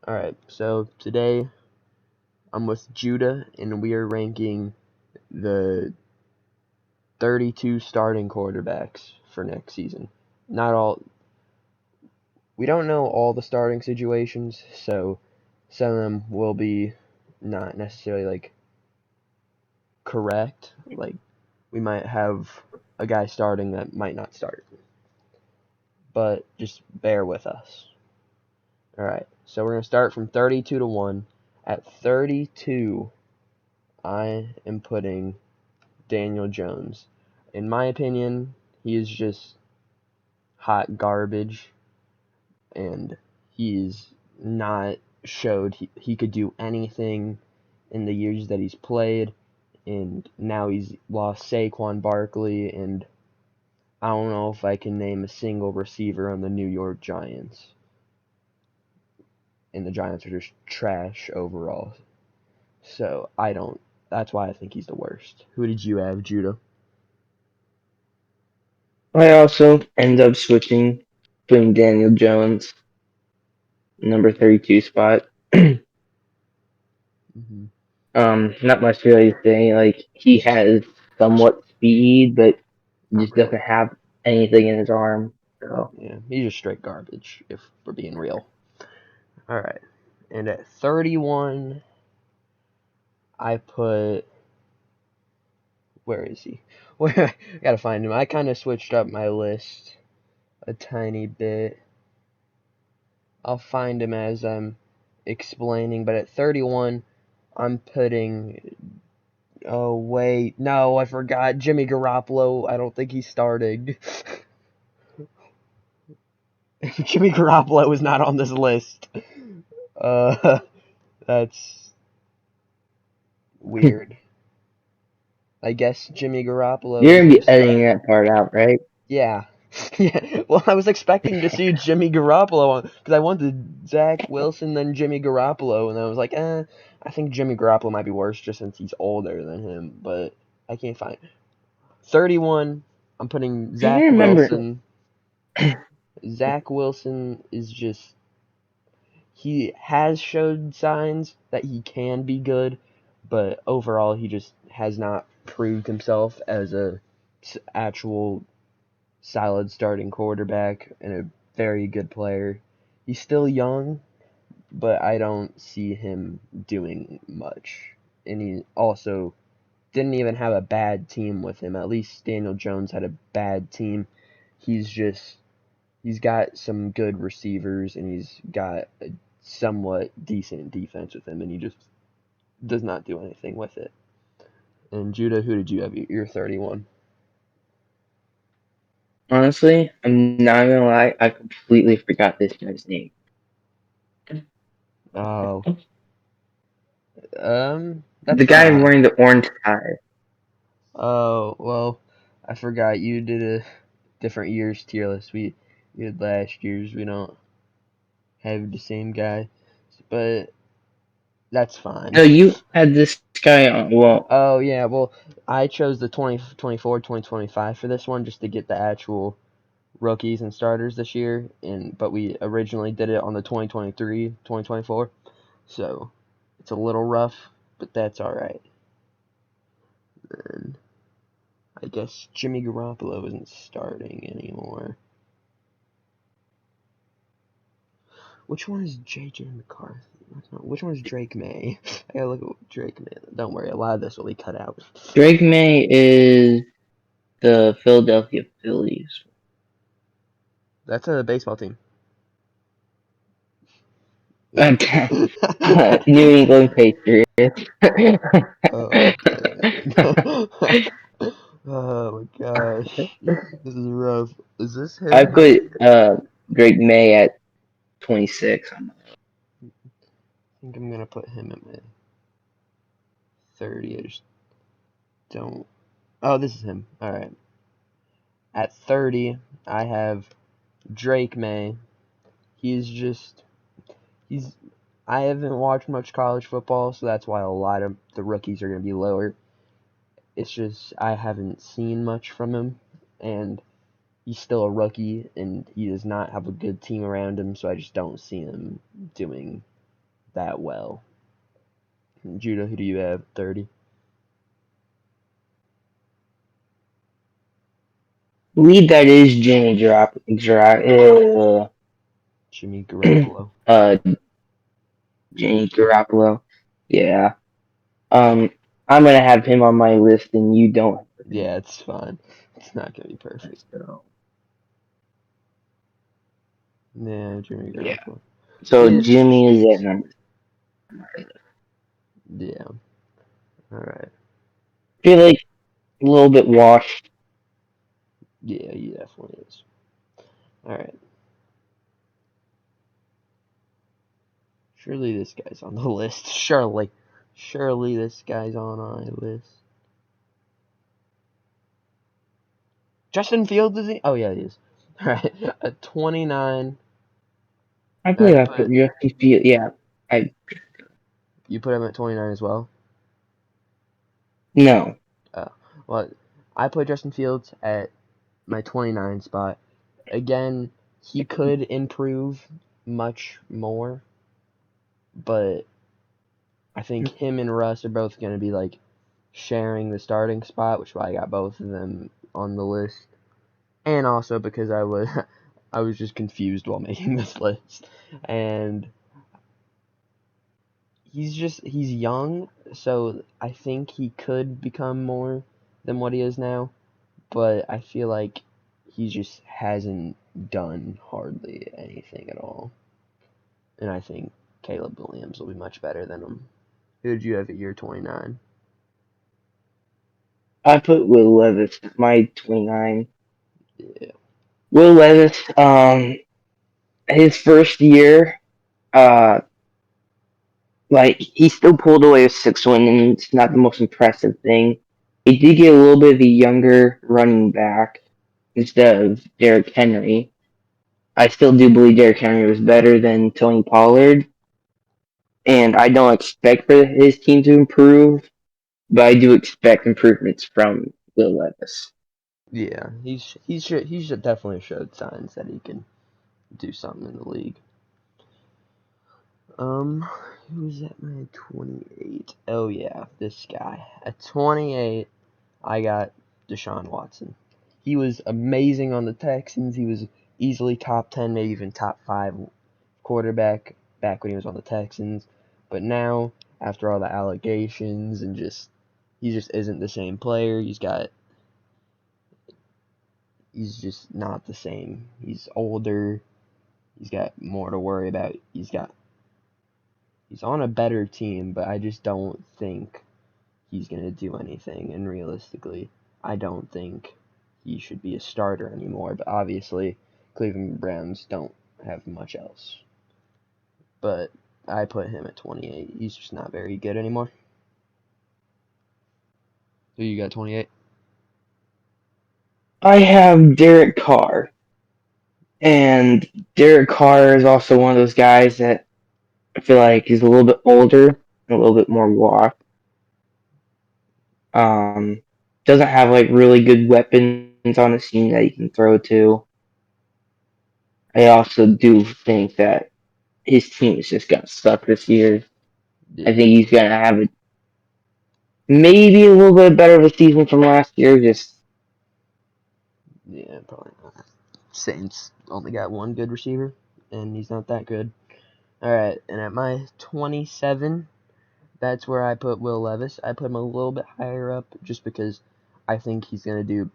Alright, so today I'm with Judah, and we are ranking the 32 starting quarterbacks for next season. Not all, we don't know all the starting situations, so some of them will be not necessarily correct. Like, we might have a guy starting that might not start, but just bear with us. Alright, so we're going to start from 32 to 1. At 32, I am putting Daniel Jones. In my opinion, he is just hot garbage, and he's not showed he could do anything in the years that he's played, and now he's lost Saquon Barkley, and I don't know if I can name a single receiver on the New York Giants. And the Giants are just trash overall. So that's why I think he's the worst. Who did you have, Judah? I also end up switching between Daniel Jones, number 32 spot. Mm-hmm. Not much really to say. Like, he has somewhat speed, but he just doesn't have anything in his arm. So Yeah, he's just straight garbage, if we're being real. Alright. And at 31, I put. Where is he? Where I gotta find him. I kind of switched up my list a tiny bit. I'll find him as I'm explaining, but at 31, I'm putting. Oh, wait. No, I forgot. Jimmy Garoppolo. I don't think he's starting. Jimmy Garoppolo is not on this list. Uh, that's weird. I guess Jimmy Garoppolo you're is gonna be just editing that part out, right? yeah. Yeah. Well, I was expecting to see Jimmy Garoppolo because I wanted Zach Wilson then Jimmy Garoppolo, and I was like, I think Jimmy Garoppolo might be worse just since he's older than him, but I can't find 31. I'm putting I Zach remember. Wilson. Zach Wilson is just he has showed signs that he can be good, but overall he just has not proved himself as a actual solid starting quarterback and a very good player. He's still young, but I don't see him doing much. And he also didn't even have a bad team with him. At least Daniel Jones had a bad team. He's got some good receivers and he's got a somewhat decent defense with him, and he just does not do anything with it. And Judah, who did you have? You're 31. Honestly, I'm not gonna lie. I completely forgot this guy's name. Oh, that's The guy fine. wearing the orange tie. Oh, well, I forgot you did a different year's tier list. We did last year's. We don't have the same guy, but that's fine. No, you had this guy on. Well, Oh, yeah, well, I chose the 2024 2025 for this one just to get the actual rookies and starters this year, but we originally did it on the 2023 2024, so it's a little rough, but that's all right. And I guess Jimmy Garoppolo isn't starting anymore. Which one is JJ McCarthy? Which one is Drake May? I gotta look at Drake May. Don't worry, a lot of this will be cut out. Drake May is the Philadelphia Phillies. That's a baseball team. New England Patriots. Oh man. Oh my gosh. This is rough. Is this I him? put Drake May at 26. I think I'm gonna put him at my 30. I just don't. Oh, this is him. Alright. At 30, I have Drake May. He's just. He's. I haven't watched much college football, so that's why a lot of the rookies are gonna be lower. It's just. I haven't seen much from him, and he's still a rookie, and he does not have a good team around him, so I just don't see him doing that well. Judah, who do you have? 30. Believe that is Jimmy Jimmy Garoppolo. uh, Jimmy Garoppolo. Yeah. Um, I'm gonna have him on my list, and you don't. Yeah, it's fine. It's not gonna be perfect. So, Yeah, Jimmy yeah. Garoppolo. So It's Jimmy is at number. yeah. All right. I feel like a little bit washed. Yeah, he definitely is. All right. Surely this guy's on the list. Surely this guy's on my list. Justin Fields is he? Oh yeah, he is. All right. At 29, I I believe I put put Justin Field. Yeah. I you put him at 29 as well. no. Oh, well, I put Justin Fields at my 29 spot. Again, he could improve much more, but I think him and Russ are both going to be like sharing the starting spot, which is why I got both of them on the list. And also because I was just confused while making this list. And he's young, so I think he could become more than what he is now, but I feel like he just hasn't done hardly anything at all. And I think Caleb Williams will be much better than him. Who did you have at year 29? I put Will Levis. My 29. Yeah, Will Levis. His first year. Like he still pulled away a 6 win, and it's not the most impressive thing. He did get a little bit of a younger running back instead of Derrick Henry. I still do believe Derrick Henry was better than Tony Pollard, and I don't expect for his team to improve, but I do expect improvements from Will Levis. yeah, he's definitely showed signs that he can do something in the league. Who's at my 28? Oh yeah, this guy. At 28, I got Deshaun Watson. He was amazing on the Texans. He was easily top 10, maybe even top 5 quarterback back when he was on the Texans. But now, after all the allegations and he just isn't the same player. He's just not the same. He's older. He's got more to worry about. He's on a better team, but I just don't think he's going to do anything. And realistically, I don't think he should be a starter anymore. But obviously, Cleveland Browns don't have much else. But I put him at 28. He's just not very good anymore. Who you got 28? I have Derek Carr, and Derek Carr is also one of those guys that I feel like he's a little bit older and a little bit more washed. Um, doesn't have like really good weapons on his team that he can throw to. I also do think that his team is just gonna suck this year. I Yeah, think he's gonna have maybe a little bit better of a season from last year. Just yeah, probably not. Saints only got one good receiver, and he's not that good. All right, and at my 27, that's where I put Will Levis. I put him a little bit higher up just because I think he's gonna do.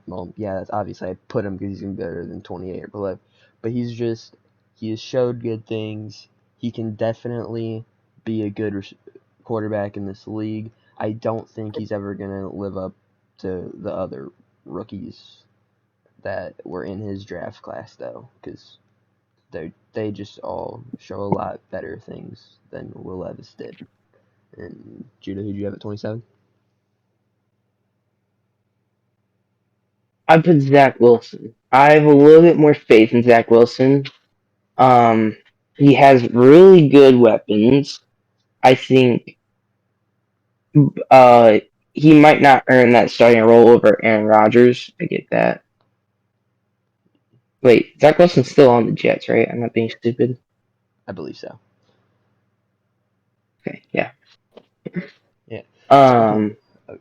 Well, yeah, that's obviously I put him because he's gonna be better than 28 or below. But he has showed good things. He can definitely be a good quarterback in this league. I don't think he's ever gonna live up to the other rookies that were in his draft class though, because they just all show a lot better things than Will Levis did. And Judah, who'd you have at 27? I put Zach Wilson. I have a little bit more faith in Zach Wilson. Um, he has really good weapons. I think uh he might not earn that starting role over Aaron Rodgers. I get that. Wait, Zach Wilson's still on the Jets, right? I'm not being stupid. I believe so. Okay, yeah. Yeah. Speaking, Um, of,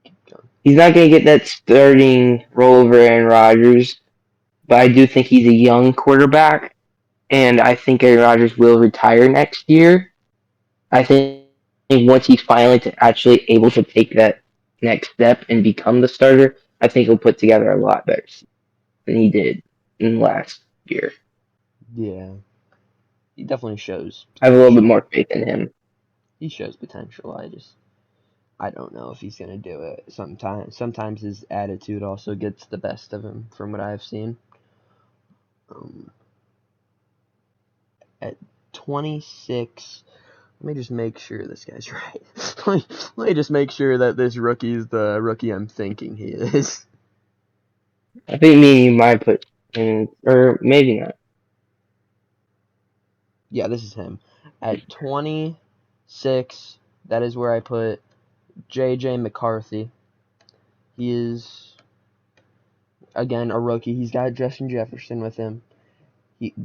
keep going. he's not going to get that starting role over Aaron Rodgers, but I do think he's a young quarterback, and I think Aaron Rodgers will retire next year. I think once he's finally to actually able to take that next step and become the starter, I think he'll put together a lot better than he did in last year. Yeah, he definitely shows I have a little bit potential. more faith in him. He shows potential. I don't know if he's gonna do it. Sometimes his attitude also gets the best of him, from what I've seen. Um, at 26, let me just make sure this guy's right. let me just make sure that this rookie is the rookie I'm thinking he is. I think me and you might put him, or maybe not. Yeah, this is him. At 26, that is where I put J.J. McCarthy. He is, again, a rookie. He's got Justin Jefferson with him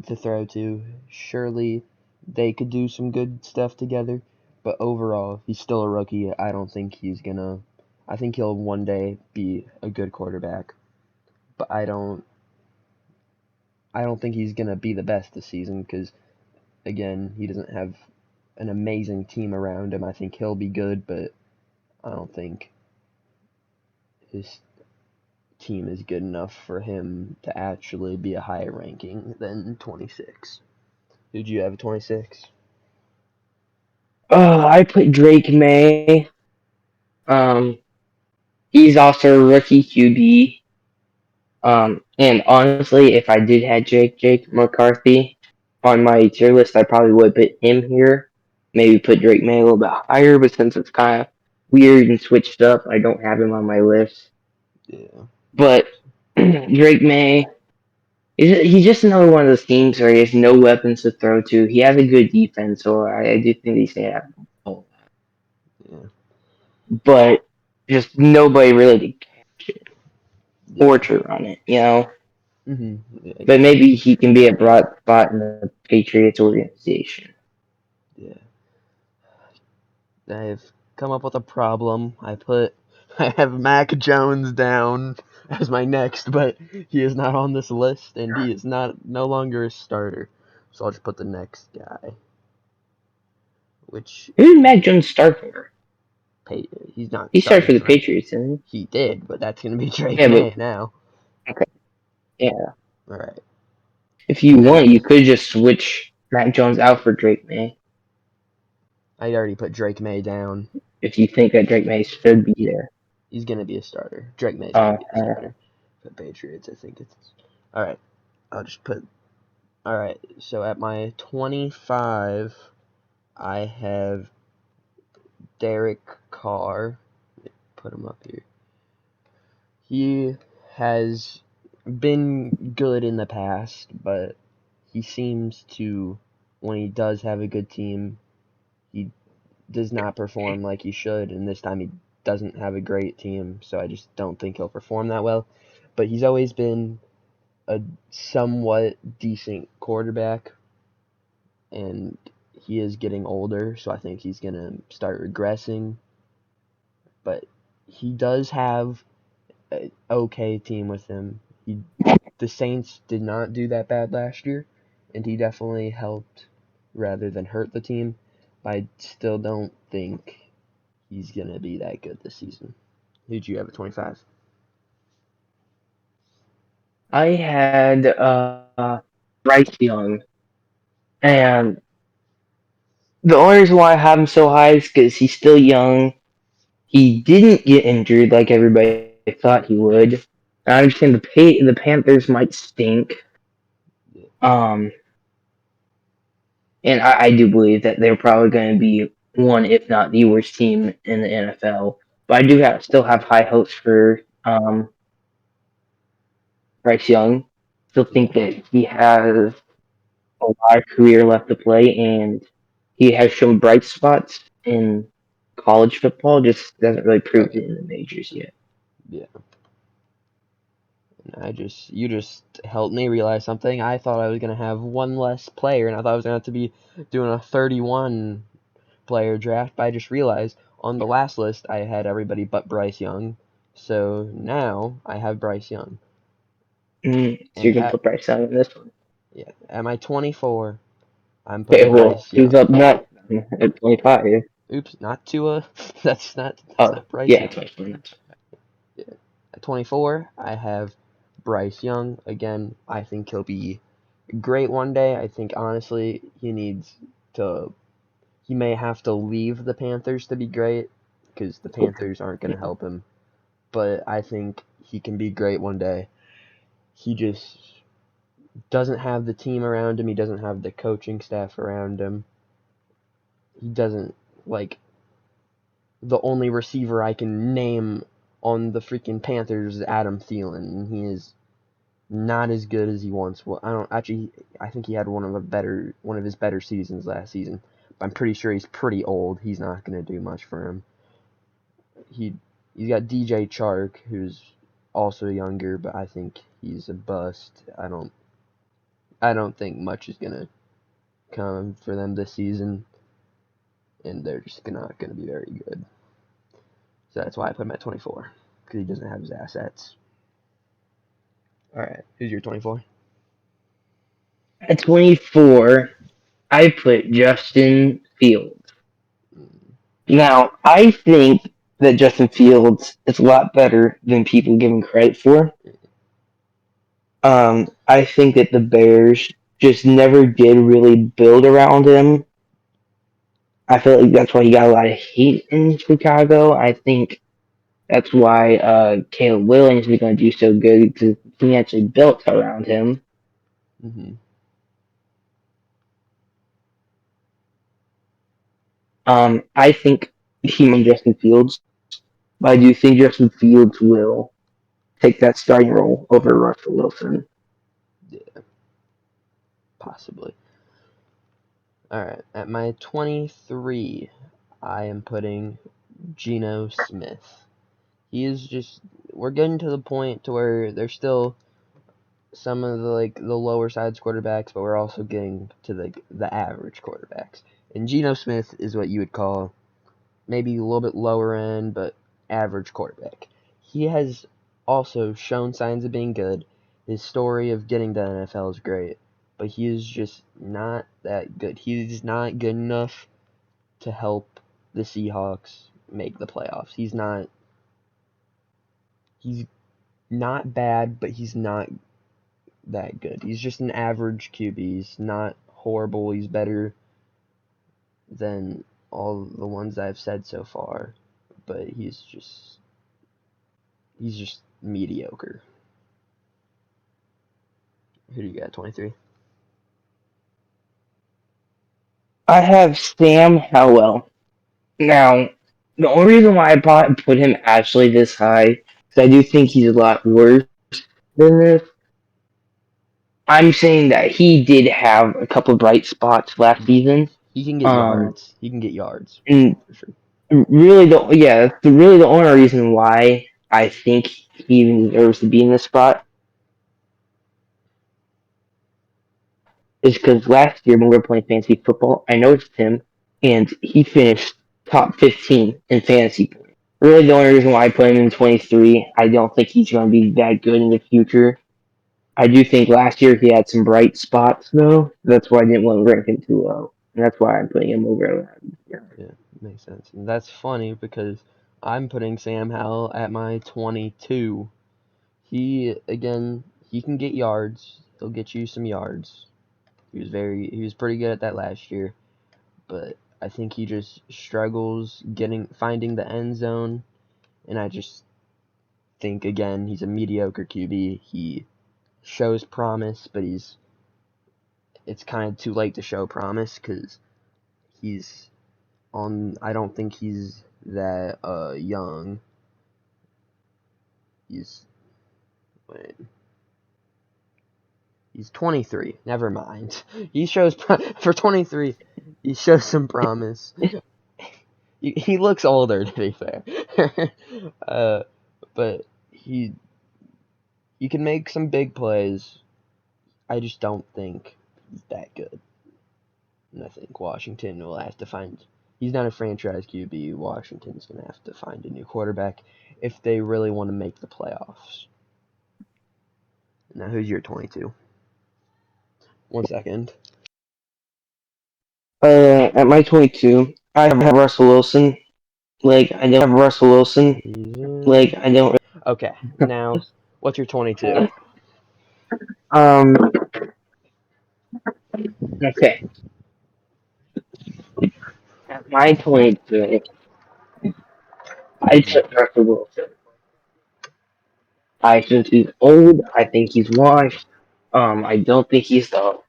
to throw to. Surely they could do some good stuff together. But overall, he's still a rookie. I don't think he's gonna. I think he'll one day be a good quarterback. But I don't think he's gonna be the best this season because again, he doesn't have an amazing team around him. I think he'll be good, but I don't think his team is good enough for him to actually be a higher ranking than 26. Did you have a 26? Oh, I put Drake May. Um, he's also a rookie QB. And honestly, if I did have Jake McCarthy on my tier list, I probably would put him here. Maybe put Drake May a little bit higher, but since it's kind of weird and switched up, I don't have him on my list. Yeah. But Drake May, he's just another one of those teams where he has no weapons to throw to. He has a good defense, so I do think he's gonna have a lot. Yeah. But just nobody really to catch it or Yeah. to run it, you know. Yeah, I But get you. maybe he can be a bright spot in the Patriots organization. Yeah. I've come up with a problem. I have Mac Jones down as my next, but he is not on this list and he is not no longer a starter. So I'll just put the next guy, which Who did Mac Jones start for? he's not He started starting for the for. Patriots, didn't He did, but that's gonna be he? Drake Yeah, but May now. okay, yeah. All right. If you want, you Anyways, could just switch Mac Jones out for Drake May I already put Drake May down. if you think that Drake May should be there. He's gonna be a starter. Drake May's gonna Uh, be the uh, starter for the Patriots. I think it's all right. I'll just put. All right. So at my 25, I have Derek Carr. Put him up here. He has been good in the past, but he seems to, when he does have a good team, he does not perform like he should, and this time he doesn't have a great team, so I just don't think he'll perform that well. But he's always been a somewhat decent quarterback, and he is getting older, so I think he's going to start regressing. But he does have an okay team with him. The Saints did not do that bad last year, and he definitely helped rather than hurt the team. I still don't think he's gonna be that good this season. Who'd you have at 25? I had Bryce Young, and the only reason why I have him so high is because he's still young. He didn't get injured like everybody thought he would. I understand the Panthers might stink, Yeah, um, and I do believe that they're probably going to be one, if not the worst team in the NFL. But I do still have high hopes for Bryce Young. Still think yeah, that he has a lot of career left to play, and he has shown bright spots in college football. Just hasn't really proved it in the majors yet. yeah. And you just helped me realize something. I thought I was gonna have one less player, and I thought I was gonna have to be doing a 31 player draft, but I just realized on the last list I had everybody but Bryce Young. So now I have Bryce Young. So And you're gonna put Bryce Young in this one. at my 24, I'm Okay, putting well, Bryce who's Young. up next at 25? Oops, not Tua. That's Oh, not Bryce yeah, Young. 24. Yeah. At 24, I have Bryce Young. Again, I think he'll be great one day. I think honestly he may have to leave the Panthers to be great because the Panthers aren't going to help him. But I think he can be great one day. He just doesn't have the team around him. He doesn't have the coaching staff around him. He doesn't, like, the only receiver I can name on the freaking Panthers is Adam Thielen, and he is not as good as he once was. I think he had one of his better seasons last season. But I'm pretty sure he's pretty old. He's not going to do much for him. He's got DJ Chark, who's also younger, but I think he's a bust. I don't think much is going to come for them this season, and they're just not going to be very good. So that's why I put him at 24, because he doesn't have his assets. All right, who's your 24? At 24, I put Justin Fields. Now, I think that Justin Fields is a lot better than people give him credit for. I think that the Bears just never did really build around him. I feel like that's why he got a lot of hate in Chicago. I think that's why Caleb Williams is going to do so good because he actually built around him. Mm-hmm. I think he made Justin Fields, but I do think Justin Fields will take that starting role over Russell Wilson. Yeah, possibly. All right, at my 23, I am putting Geno Smith. He is just we're getting to the point to where there's still some of the lower sides quarterbacks, but we're also getting to the average quarterbacks. And Geno Smith is what you would call maybe a little bit lower end, but average quarterback. He has also shown signs of being good. His story of getting to the NFL is great, but he is just not that good. He's not good enough to help the Seahawks make the playoffs. He's not bad, but he's not that good. He's just an average QB. He's not horrible. He's better than all the ones I've said so far, but he's just mediocre. Who do you got? 23. I have Sam Howell. Now, the only reason why I put him actually this high is I do think he's a lot worse than this. I'm saying that he did have a couple bright spots last season. He can get Um, yards. He can get yards and for sure. really, the only reason why I think he even deserves to be in this spot is because last year when we were playing fantasy football, I noticed him and he finished top 15 in fantasy points. Really, the only reason why I put him in 23, I don't think he's going to be that good in the future. I do think last year he had some bright spots, though. That's why I didn't want to rank him too low. And that's why I'm putting him over that. Yeah, makes sense. And that's funny because I'm putting Sam Howell at my 22. He can get yards. He'll get you some yards. He was pretty good at that last year, but I think he just struggles finding the end zone, and I just think again he's a mediocre QB. He shows promise, but it's kind of too late to show promise because he's I don't think he's that young. He's wait, he's 23. Never mind. He shows for 23. He shows some promise. He looks older, to be fair. uh, but he can make some big plays. I just don't think he's that good. And I think Washington will have to find. he's not a franchise QB. Washington's going to have to find a new quarterback if they really want to make the playoffs. Now, who's your 22? 1 second. At my 22, I have Russell Wilson. Like I don't have Russell Wilson. Like I don't. Okay, now, what's your 22? Um. Okay. At my 22, I took Russell Wilson. I think he's old. I think he's washed. I don't think he's the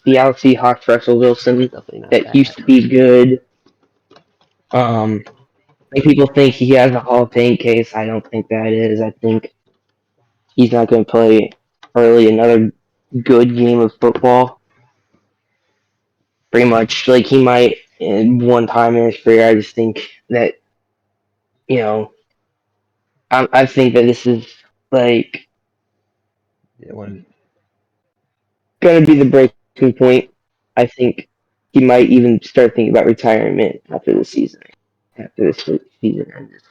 Seattle Seahawks Russell Wilson Definitely not that used bad. to be good. Like people think he has a Hall of Fame case. I don't think that is. I think he's not going to play early another good game of football. Pretty much, like he might in one time in his career. I just think that you know, I think that this is like Yeah, one. going to be the breaking point. I think he might even start thinking about retirement after the season. After this season ends.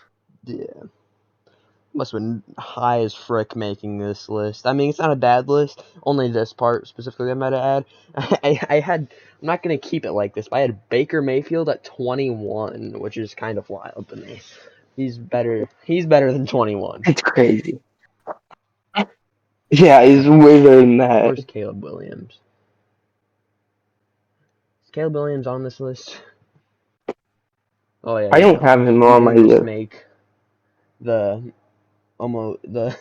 Yeah, must have been high as frick making this list. I mean, it's not a bad list. Only this part specifically I might add. I had. I'm not gonna keep it like this, but I had Baker Mayfield at 21, which is kind of wild to me. He's better. He's better than 21. It's crazy. Yeah, he's Alright, way better than that. where's Caleb Williams? Is Caleb Williams on this list? Oh yeah, I you don't know. have him You on my can just list. make the almost the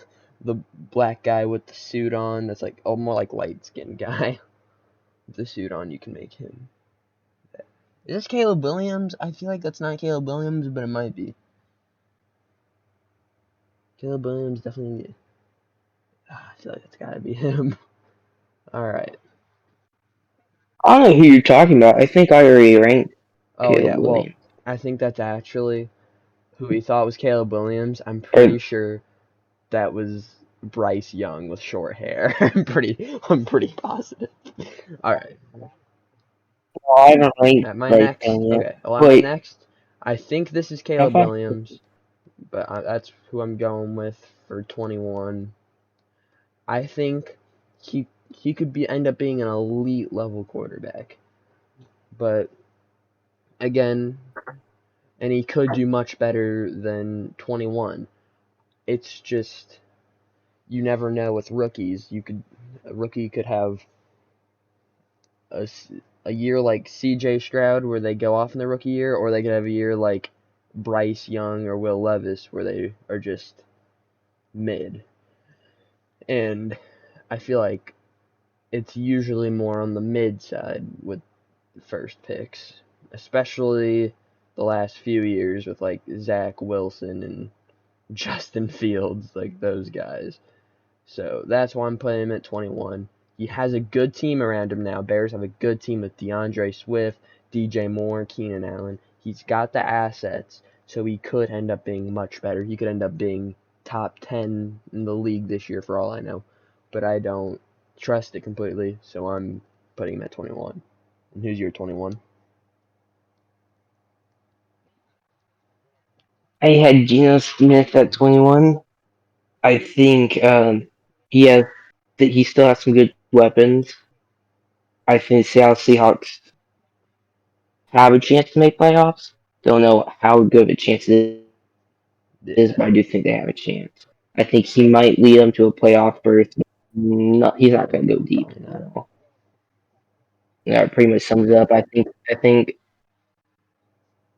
black guy with the suit on. That's like more like light skinned guy with the suit on. You can make him. Is this Caleb Williams? I feel like that's not Caleb Williams, but it might be. Caleb Williams definitely. I feel like that's gotta be him. All right. I don't know who you're talking about. I think I already ranked Oh Caleb yeah. Well, Williams. I think that's actually who he thought was Caleb Williams. I'm Or pretty sure that was Bryce Young with short hair. I'm pretty positive. All right. well, I haven't ranked At my Bryce Young next, yet. okay. Well, at my Wait, next, I think this is how Caleb far? Williams, but that's who I'm going with for 21. I think he could be end up being an elite level quarterback, but again, and he could do much better than 21. It's just you never know with rookies. A rookie could have a, a year like C.J. Stroud where they go off in their rookie year, or they could have a year like Bryce Young or Will Levis where they are just mid. And I feel like it's usually more on the mid side with the first picks, especially the last few years with like Zach Wilson and Justin Fields, like those guys. So that's why I'm putting him at 21. He has a good team around him now. Bears have a good team with DeAndre Swift, DJ Moore, Keenan Allen. He's got the assets, so he could end up being much better. He could end up being top 10 in the league this year for all I know. But I don't trust it completely, so I'm putting him at 21. And who's your 21? I had Geno Smith at 21. I think he has that he still has some good weapons. I think Seattle Seahawks have a chance to make playoffs. Don't know how good of a chance it is, Yeah, but I do think they have a chance. I think he might lead them to a playoff berth. No, he's not going to go deep. probably not. No. That pretty much sums it up. I think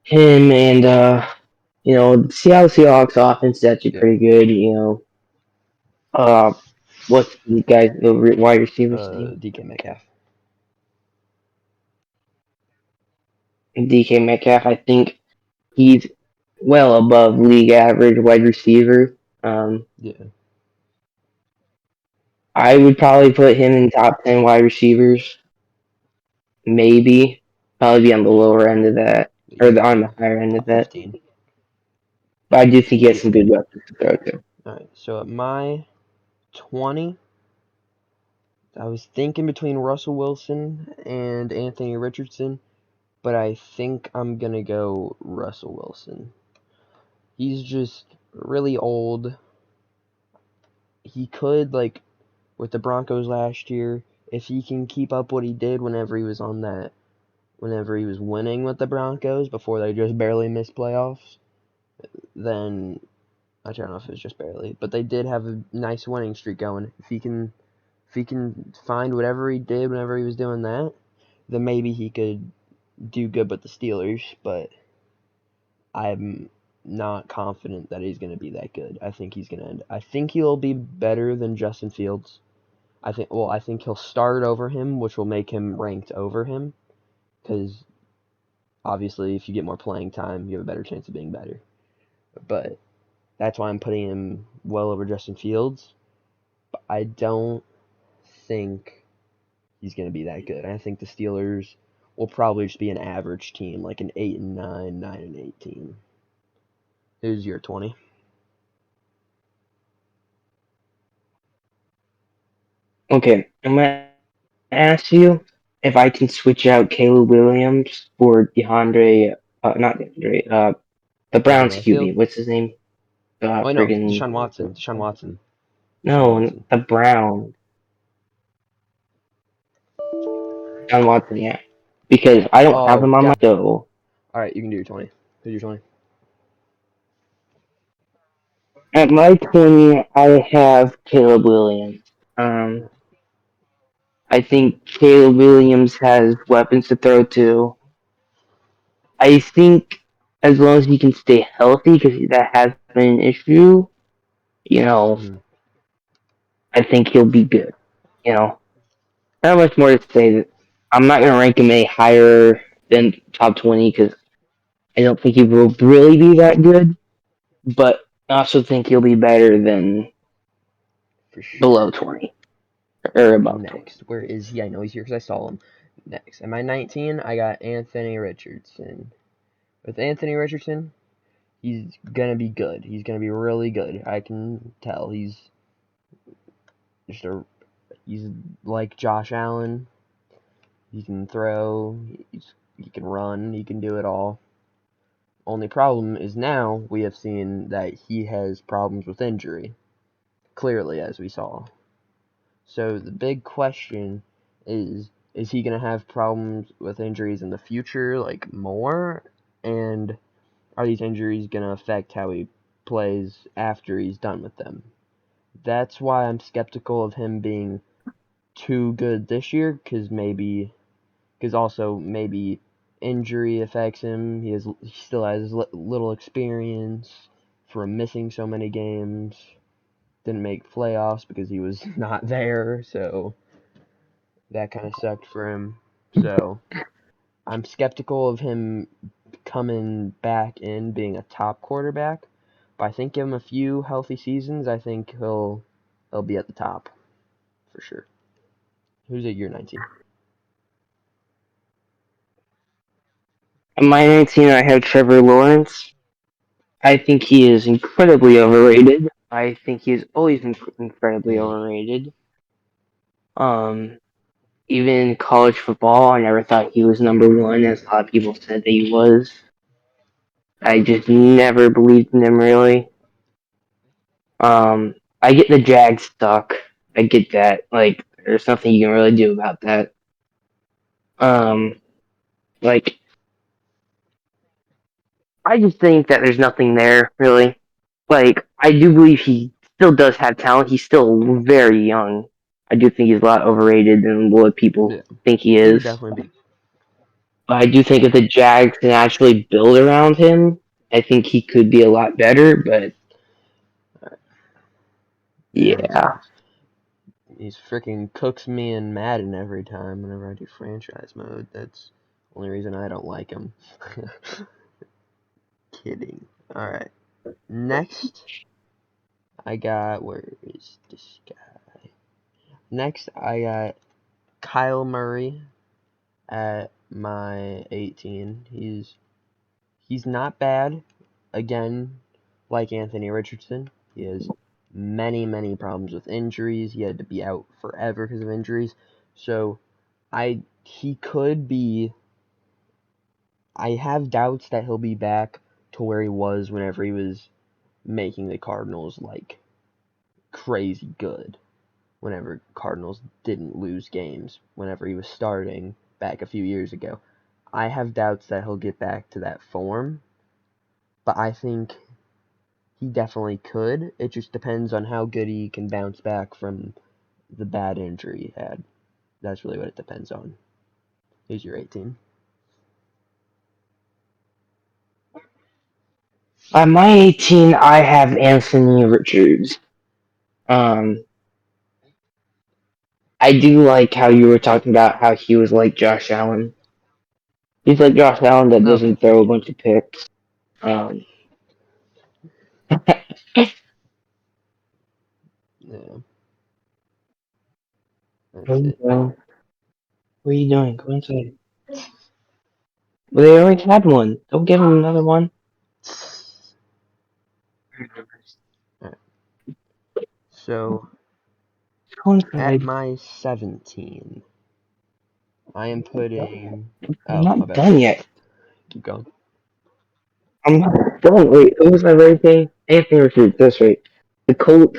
him and Seattle Seahawks offense is actually Yep. pretty good. Uh, what's the guy the wide receiver's name? DK Metcalf. DK Metcalf. I think he's well above league average wide receiver. Yeah. I would probably put him in top 10 wide receivers. Maybe probably be on the lower end of that or on the higher end of Top that. 15. But I do think he has Yeah. some good weapons to throw to. All right. So at my 20, I was thinking between Russell Wilson and Anthony Richardson, but I think I'm going to go Russell Wilson. He's just really old. He could, like, with the Broncos last year, if he can keep up what he did whenever he was winning with the Broncos before they just barely missed playoffs, then I don't know if it was just barely, but they did have a nice winning streak going. If he can find whatever he did whenever he was doing that, then maybe he could do good with the Steelers, but I'm not confident that he's going to be that good. I think he'll be better than Justin Fields. I think he'll start over him, which will make him ranked over him, because obviously if you get more playing time, you have a better chance of being better. But that's why I'm putting him well over Justin Fields. But I don't think he's going to be that good. I think the Steelers will probably just be an average team, like an 8-9, 9-8 team. Who's your 20? Okay, I'm gonna ask you if I can switch out Caleb Williams for not DeAndre, the Baker Browns Mayfield? QB. What's his name? Oh, no, Friggin' Deshaun Watson. Deshaun Watson. Deshaun no, Watson. the Browns. John Watson, yeah. Because I don't have Oh, him on my yeah. so All right, you can do your 20. Who's your 20? at my 20, I have Caleb Williams. Um, I think Caleb Williams has weapons to throw to. I think as long as he can stay healthy, because that has been an issue, you know, Mm-hmm. I think he'll be good. You know, not much more to say. I'm not gonna rank him any higher than top 20 because I don't think he will really be that good. But I also think he'll be better than For below sure. 20 or above 20. Next, where is he? I know he's here because I saw him. Next, at my 19, I got Anthony Richardson. With Anthony Richardson, he's gonna be good. He's gonna be really good. I can tell. Just a he's like Josh Allen. He can throw. He can run. He can do it all. Only problem is now we have seen that he has problems with injury. Clearly, as we saw. So the big question is he going to have problems with injuries in the future, like more? And are these injuries going to affect how he plays after he's done with them? That's why I'm skeptical of him being too good this year, because also maybe injury affects him. He still has little experience from missing so many games. Didn't make playoffs because he was not there, so that kind of sucked for him. So I'm skeptical of him coming back in being a top quarterback, but I think give him a few healthy seasons. I think he'll be at the top for sure. Who's at year 19? On my 19, I have Trevor Lawrence. I think he is incredibly overrated. I think he is always incredibly Mm. overrated. Um, Even in college football, I never thought he was number one, as a lot of people said that he was. I just never believed in him really. I get the Jag stuck. I get that. Like, there's nothing you can really do about that. Um, like, I just think that there's nothing there really. Like, I do believe he still does have talent. He's still very young. I do think he's a lot overrated than what people Yeah, think he he could is. definitely be. But I do think if the Jags can actually build around him, I think he could be a lot better. But Yeah, yeah, he's freaking cooks me in Madden every time whenever I do franchise mode. That's the only reason I don't like him. Kidding. All right. Next, I got where is this guy? Next, I got Kyle Murray at my 18. He's not bad. Again, like Anthony Richardson, he has many problems with injuries. He had to be out forever because of injuries. So he could be I have doubts that he'll be back to where he was whenever he was making the Cardinals like crazy good. Whenever Cardinals didn't lose games, whenever he was starting back a few years ago. I have doubts that he'll get back to that form, but I think he definitely could. It just depends on how good he can bounce back from the bad injury he had. That's really what it depends on. Who's your 18? On my 18, I have Anthony Richards. Um, I do like how you were talking about how he was like Josh Allen. He's like Josh Allen that Okay. doesn't throw a bunch of picks. Um, Yeah, where that's you it. going? What are you doing? Go inside. Well, they already had one. Don't give him another one. Alright. So, Go at inside. my 17, I am putting. I'm Oh, my not bad. done yet. Keep going. I'm not done. Wait, who was my rating? Anthony Richards. That's right. The Colts.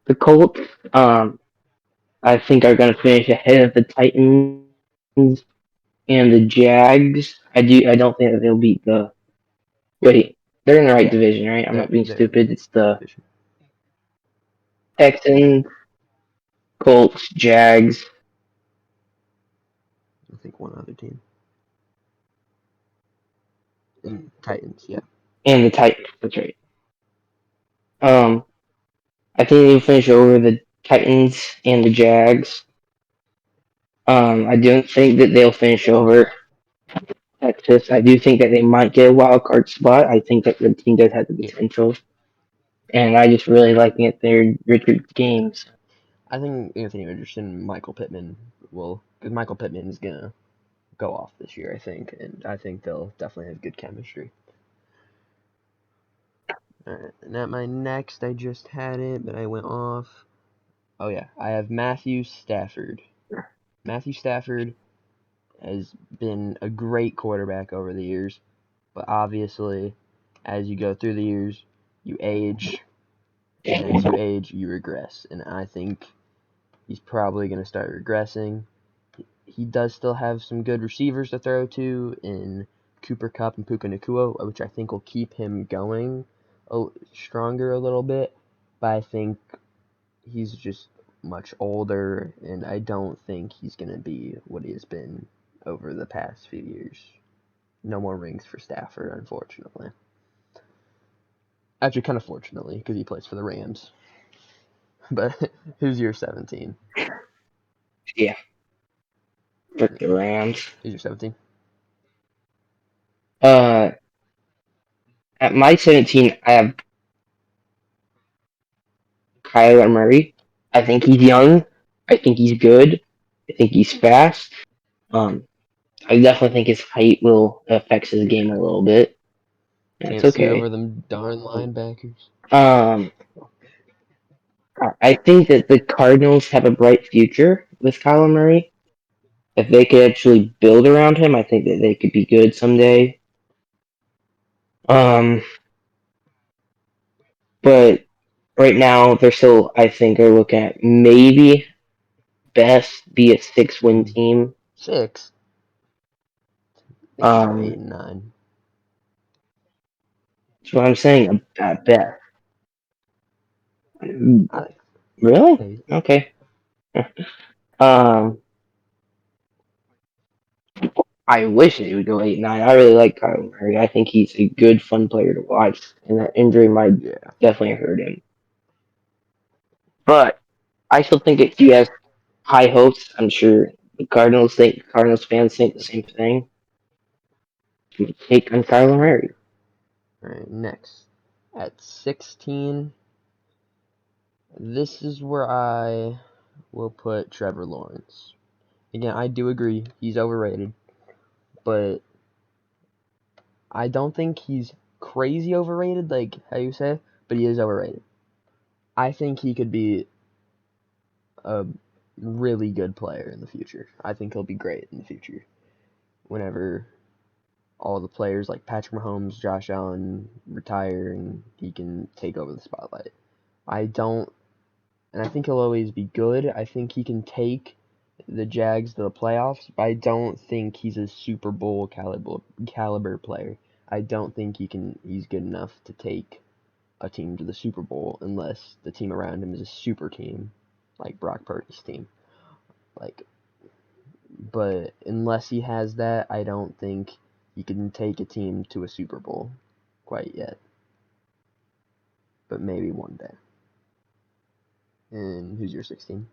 The Colts. I think are going to finish ahead of the Titans and the Jags. I don't think that they'll beat the. Wait, they're in the right Yeah, division, right? I'm not being they're in stupid. It's the division. Texans, Colts, Jags, I think one other team. And Titans, yeah. and the Titans. That's right. Um, I think they'll finish over the Titans and the Jags. I don't think that they'll finish over Texas. I do think that they might get a wild card spot. I think that the team does have the Yeah. potential, and I just really like it their Richard games. I think Anthony Richardson and Michael Pittman will, because Michael Pittman is going to go off this year, I think, and I think they'll definitely have good chemistry. Alright, and at my next, I just had it, but I went off. Oh, yeah, I have Matthew Stafford. Matthew Stafford has been a great quarterback over the years, but obviously, as you go through the years, you age, and as you age, you regress, and I think he's probably going to start regressing. He does still have some good receivers to throw to in Cooper Kupp and Puka Nacua, which I think will keep him going stronger a little bit. But I think he's just much older, and I don't think he's going to be what he has been over the past few years. No more rings for Stafford, unfortunately. Actually, kind of fortunately, because he plays for the Rams. But who's your 17? Yeah, for the Rams. Who's your 17? Uh, at my 17, I have Kyler Murray. I think he's young. I think he's good. I think he's fast. Um, I definitely think his height will affect his game a little bit. That's Can't see over okay. them darn linebackers. Um, I think that the Cardinals have a bright future with Kyler Murray. If they could actually build around him, I think that they could be good someday. Um, but right now they're still, I think, are looking at maybe best be a 6-win team. 6. I think they go 8 Um, and 9. that's what I'm saying. At best. I think Really? 8. Okay. Um, I wish it would go 8-9. I really like Kyler Murray. I think he's a good, fun player to watch, and that injury might Yeah. definitely hurt him. But I still think that he has high hopes. I'm sure the Cardinals fans think the same thing. Take on Kyler Murray. Alright, next. At 16, this is where I will put Trevor Lawrence. Again, I do agree he's overrated, but I don't think he's crazy overrated, like how you say, but he is overrated. I think he could be a really good player in the future. I think he'll be great in the future. whenever all the players like Patrick Mahomes, Josh Allen retire, and he can take over the spotlight. I don't, and I think he'll always be good. I think he can take the Jags to the playoffs, but I don't think he's a Super Bowl caliber player. I don't think he's good enough to take a team to the Super Bowl unless the team around him is a super team, like Brock Purdy's team. Like, but unless he has that, I don't think he can take a team to a Super Bowl quite yet. But maybe one day. And who's your 16?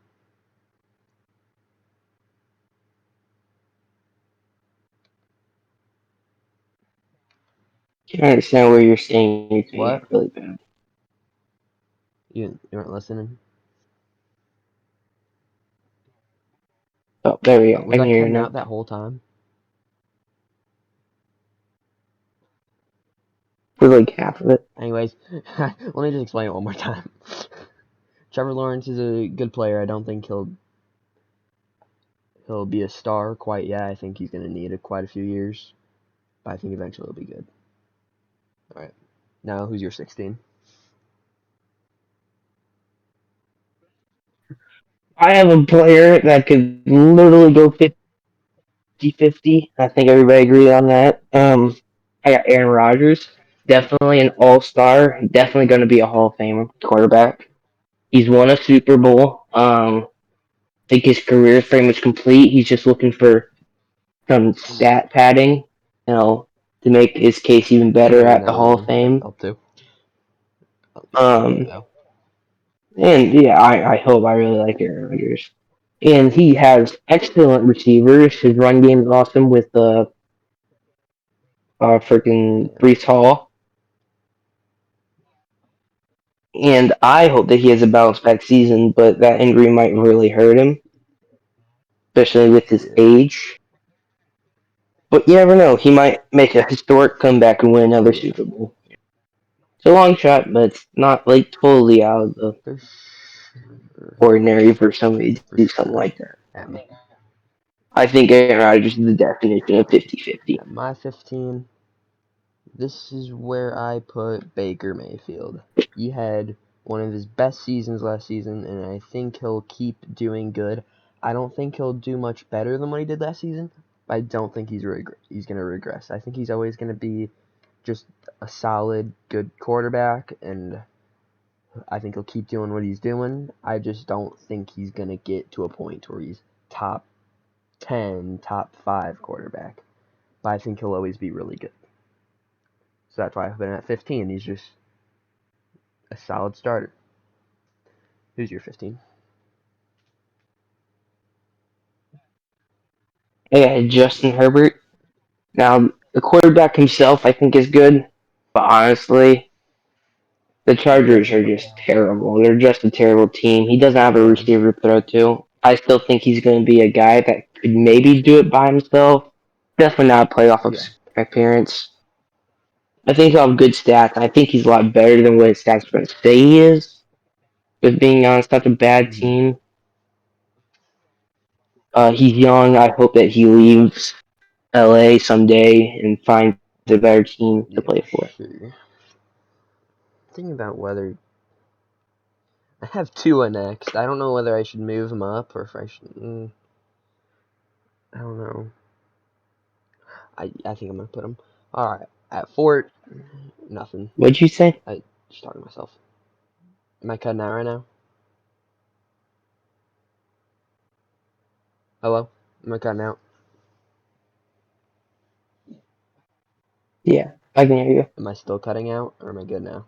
Can't understand where you're saying you're saying What? it really bad. You weren't listening? Oh, there we go. I Was can I hear you cutting now. out that whole time? For like half of it. Anyways, let me just explain it one more time. Trevor Lawrence is a good player. I don't think he'll be a star quite yet. I think he's going to need quite a few years, but I think eventually he'll be good. All right. Now, who's your 16? I have a player that could literally go 50-50. I think everybody agreed on that. I got Aaron Rodgers. Definitely an all-star. Definitely going to be a Hall of Fame quarterback. He's won a Super Bowl. I think his career is pretty much complete. He's just looking for some stat padding, you know, to make his case even I'm better writing at that the Hall one of Fame. up too. One day, Um, though. and yeah, I hope I really like Aaron Rodgers. And he has excellent receivers. His run game is awesome with freaking Yeah. Brees Hall. And I hope that he has a bounce back season, but that injury might really hurt him, especially with his Yeah. age. But you never know. He might make a historic comeback and win Oh, another yeah. Super Bowl. It's a long shot, but it's not like totally out of the For sure. ordinary for somebody to For do something sure. like that. At, I think Aaron Rodgers is the definition of 50-50. at my 15, this is where I put Baker Mayfield. He had one of his best seasons last season, and I think he'll keep doing good. I don't think he'll do much better than what he did last season, but I don't think he's going to regress. I think he's always going to be just a solid, good quarterback, and I think he'll keep doing what he's doing. I just don't think he's going to get to a point where he's top 10, top 5 quarterback. But I think he'll always be really good. So that's why I put him at 15. He's just a solid starter. Who's your 15? Yeah, Justin Herbert. Now, the quarterback himself, I think, is good, but honestly, the Chargers are just terrible. They're just a terrible team. He doesn't have a Yeah, receiver to throw to. I still think he's going to be a guy that could maybe do it by himself. Definitely not a playoff yeah, appearance. I think he'll have good stats. I think he's a lot better than what his stats are going to say he is. With being on such a bad mm-hmm. team, he's young. I hope that he leaves LA someday and finds a better team to Yeah, play for for. sure. Thinking about whether I have Tua next. I don't know whether I should move him up or if I should. I don't know. I think I'm gonna put him. All right, at Fort, nothing. What'd you say? I just talking to myself. Am I cutting out right now? Hello? Am I cutting out? Yeah, I can hear you. Am I still cutting out, or am I good now?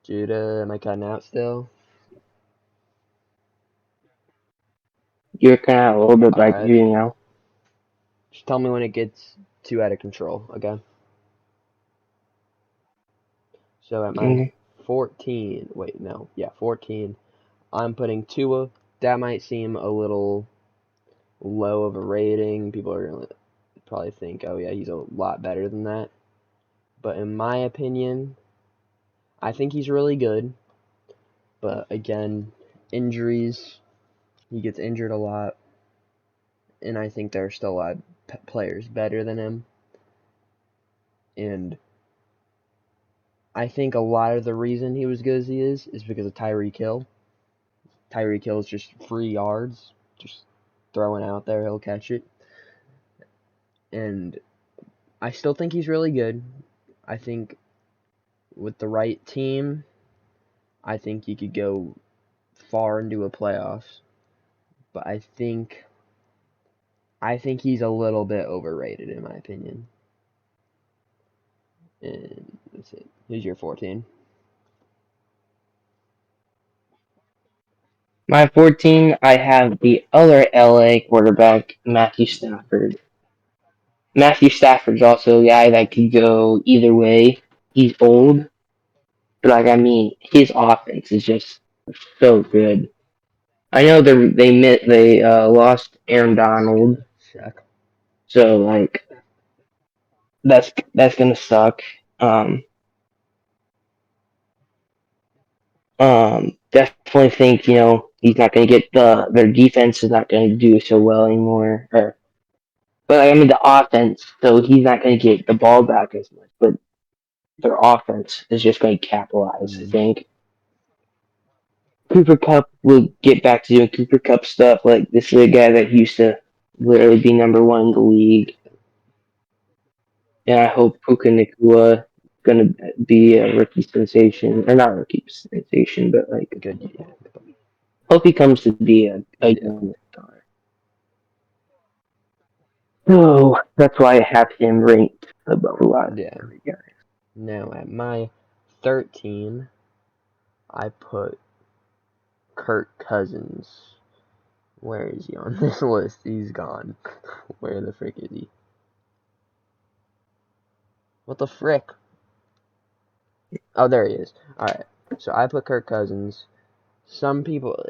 Judah, am I cutting out still? You're kind of a little bit, but I can Alright. hear you now. Just tell me when it gets too out of control, okay? So at my Mhm. 14, wait, no, yeah, 14, I'm putting Tua. That might seem a little low of a rating. People are going to probably think, oh, yeah, he's a lot better than that. But in my opinion, I think he's really good. But again, injuries. He gets injured a lot, and I think there are still a lot of players better than him. And I think a lot of the reason he was good as he is because of Tyreek Hill. Tyreek Hill is just free yards, just throwing out there, he'll catch it. And I still think he's really good. I think with the right team, I think he could go far into a playoffs. But I think he's a little bit overrated in my opinion. And that's it. Who's your 14? My 14, I have the other LA quarterback, Matthew Stafford. Matthew Stafford's also a guy that could go either way. He's old, but his offense is just so good. I know they lost Aaron Donald, Shaq. so that's gonna suck. Um, definitely think he's not gonna get their defense is not gonna do so well anymore. But the offense, so he's not gonna get the ball back as much. But their offense is just going to capitalize. I Mm, think Cooper Cup will get back to doing Cooper Cup stuff. Like this is a guy that used to literally be number one in the league, and I hope Puka Nakua gonna be a rookie sensation, or not rookie sensation, but good. Yeah. hope he comes to be a Yeah. young star. So that's why I have him ranked above a lot of Yeah. the other guys. Now at my 13, I put Kirk Cousins. Where is he on this list? He's gone. Where the frick is he? What the frick? Oh, there he is. Alright. So I put Kirk Cousins. Some people,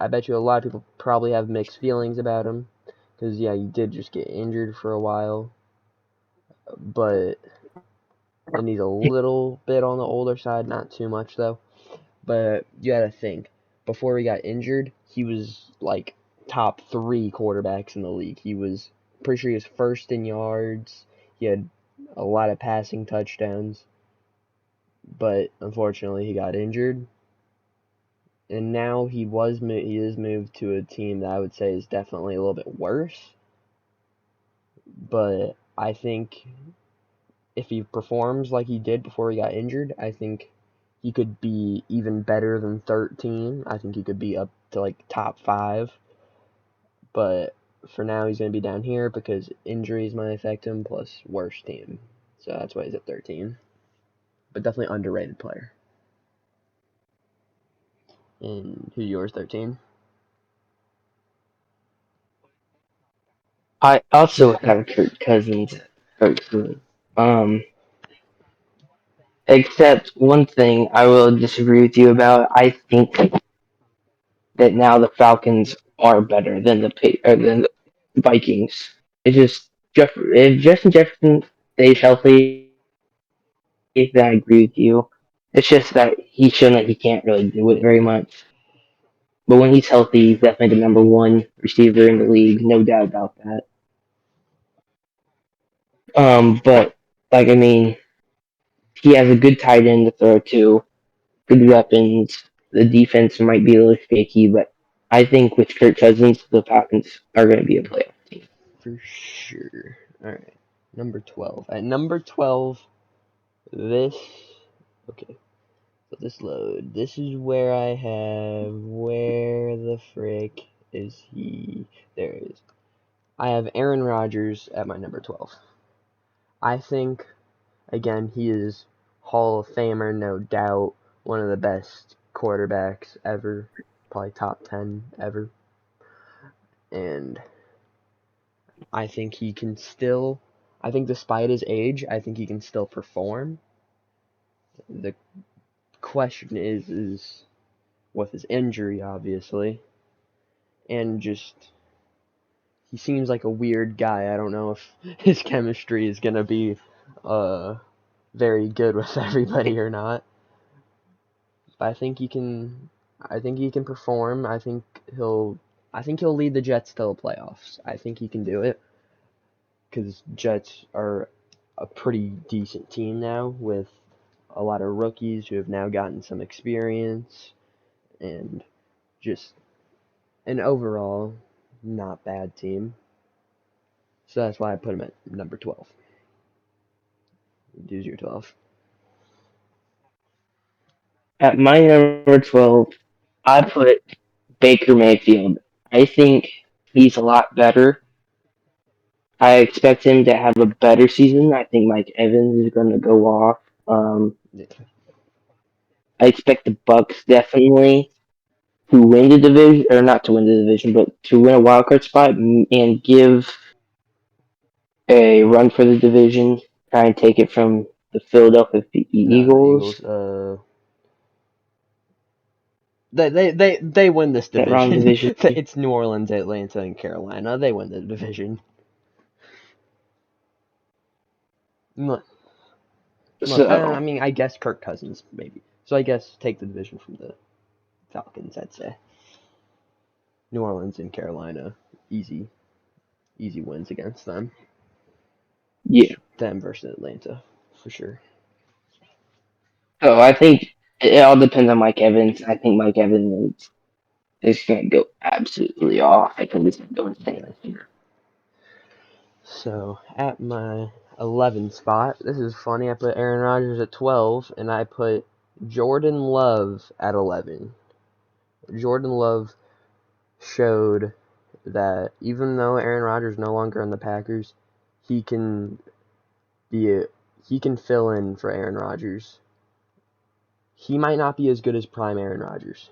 I bet you a lot of people probably have mixed feelings about him. Because, yeah, he did just get injured for a while. But, and he's a little bit on the older side. Not too much, though. But you gotta think, before he got injured, he was like top 3 quarterbacks in the league. He was pretty sure he was first in yards. He had a lot of passing touchdowns, but unfortunately he got injured. And now he is moved to a team that I would say is definitely a little bit worse. But I think if he performs like he did before he got injured, I think he could be even better than 13. I think he could be up to like top 5. But for now, he's going to be down here because injuries might affect him, plus worse team. So that's why he's at 13. But definitely underrated player. And who's yours, 13? I also have Kirk Cousins. Personally. Um, Except one thing I will disagree with you about. I think that now the Falcons are better than than the Vikings. It's just if Justin Jefferson stays healthy, then I agree with you. It's just that he's shown that he can't really do it very Yeah, much. But when he's healthy, he's definitely the number one receiver in the league, no doubt about that. But he has a good tight end to throw to, good weapons. The defense might be a little shaky, but I think with Kirk Cousins, the Falcons are going to be a playoff team. for sure. Alright, number 12. At number 12, this. Okay, so this load. This is where I have. Where the frick is he? There it is. I have Aaron Rodgers at my number 12. I think, again, he is Hall of Famer, no doubt. One of the best quarterbacks ever. Probably top 10 ever. And I think he can still, I think despite his age, I think he can still perform. The question is with his injury, obviously. And just, he seems like a weird guy. I don't know if his chemistry is going to be very good with everybody or not. But I think he can perform. I think he'll I think he'll lead the Jets to the playoffs. I think he can do it because Jets are a pretty decent team now with a lot of rookies who have now gotten some experience and just an overall not bad team. So that's why I put him at number 12. Who's your 12? At my number 12, I put Baker Mayfield. I think he's a lot better. I expect him to have a better season. I think Mike Evans is going to go off. Yeah. I expect the Bucks definitely to win the division, or not to win the division, but to win a wild card spot and give a run for the division. Try and take it from the Philadelphia No, the Eagles. Eagles. They win this That wrong division. division. It's New Orleans, Atlanta, and Carolina. They win the division. Look, I So mean, I guess Kirk Cousins maybe. So I guess take the division from the Falcons. I'd say New Orleans and Carolina, easy, easy wins against them. yeah. Them versus Atlanta, for sure. So I think it all depends on Mike Evans. I think Mike Evans is going to go absolutely off. I think he's going to go insane Yeah. this year. So at my 11 spot, this is funny. I put Aaron Rodgers at 12, and I put Jordan Love at 11. Jordan Love showed that even though Aaron Rodgers is no longer in the Packers, he can be a, he can fill in for Aaron Rodgers. He might not be as good as prime Aaron Rodgers,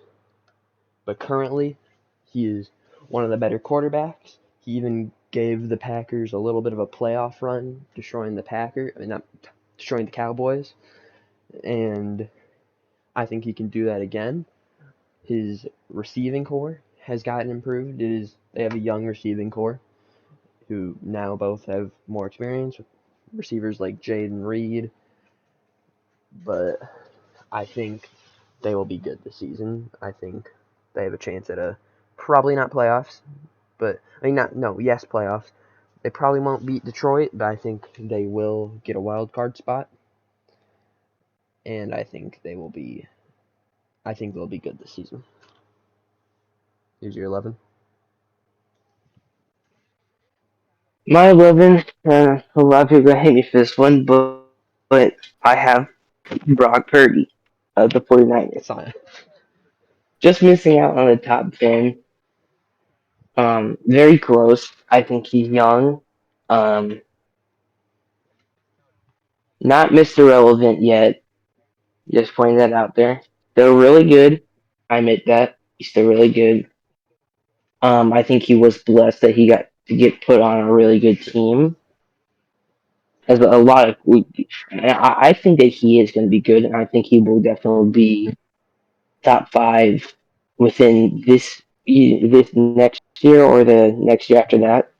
but currently he is one of the better quarterbacks. He even gave the Packers a little bit of a playoff run, destroying not destroying the Cowboys, and I think he can do that again. His receiving core has gotten improved. They have a young receiving core who now both have more experience with receivers like Jaden Reed, but I think they will be good this season. I think they have a chance at a probably not playoffs, but I mean not no yes playoffs. They probably won't beat Detroit, but I think they will get a wild card spot, and I think they'll be good this season. Here's your 11. My 11, a lot of people are going to hate me for this one, but I have Brock Purdy of the 49ers. Sign. Just missing out on the top 10. Very close. I think he's young. Um, not Mr. Relevant yet. Just pointing that out there. Still really good. I admit that. He's still really good. I think he was blessed that he got to get put on a really good team. As a lot of, I think that he is going to be good, and I think he will definitely be top five within this next year or the next year after that,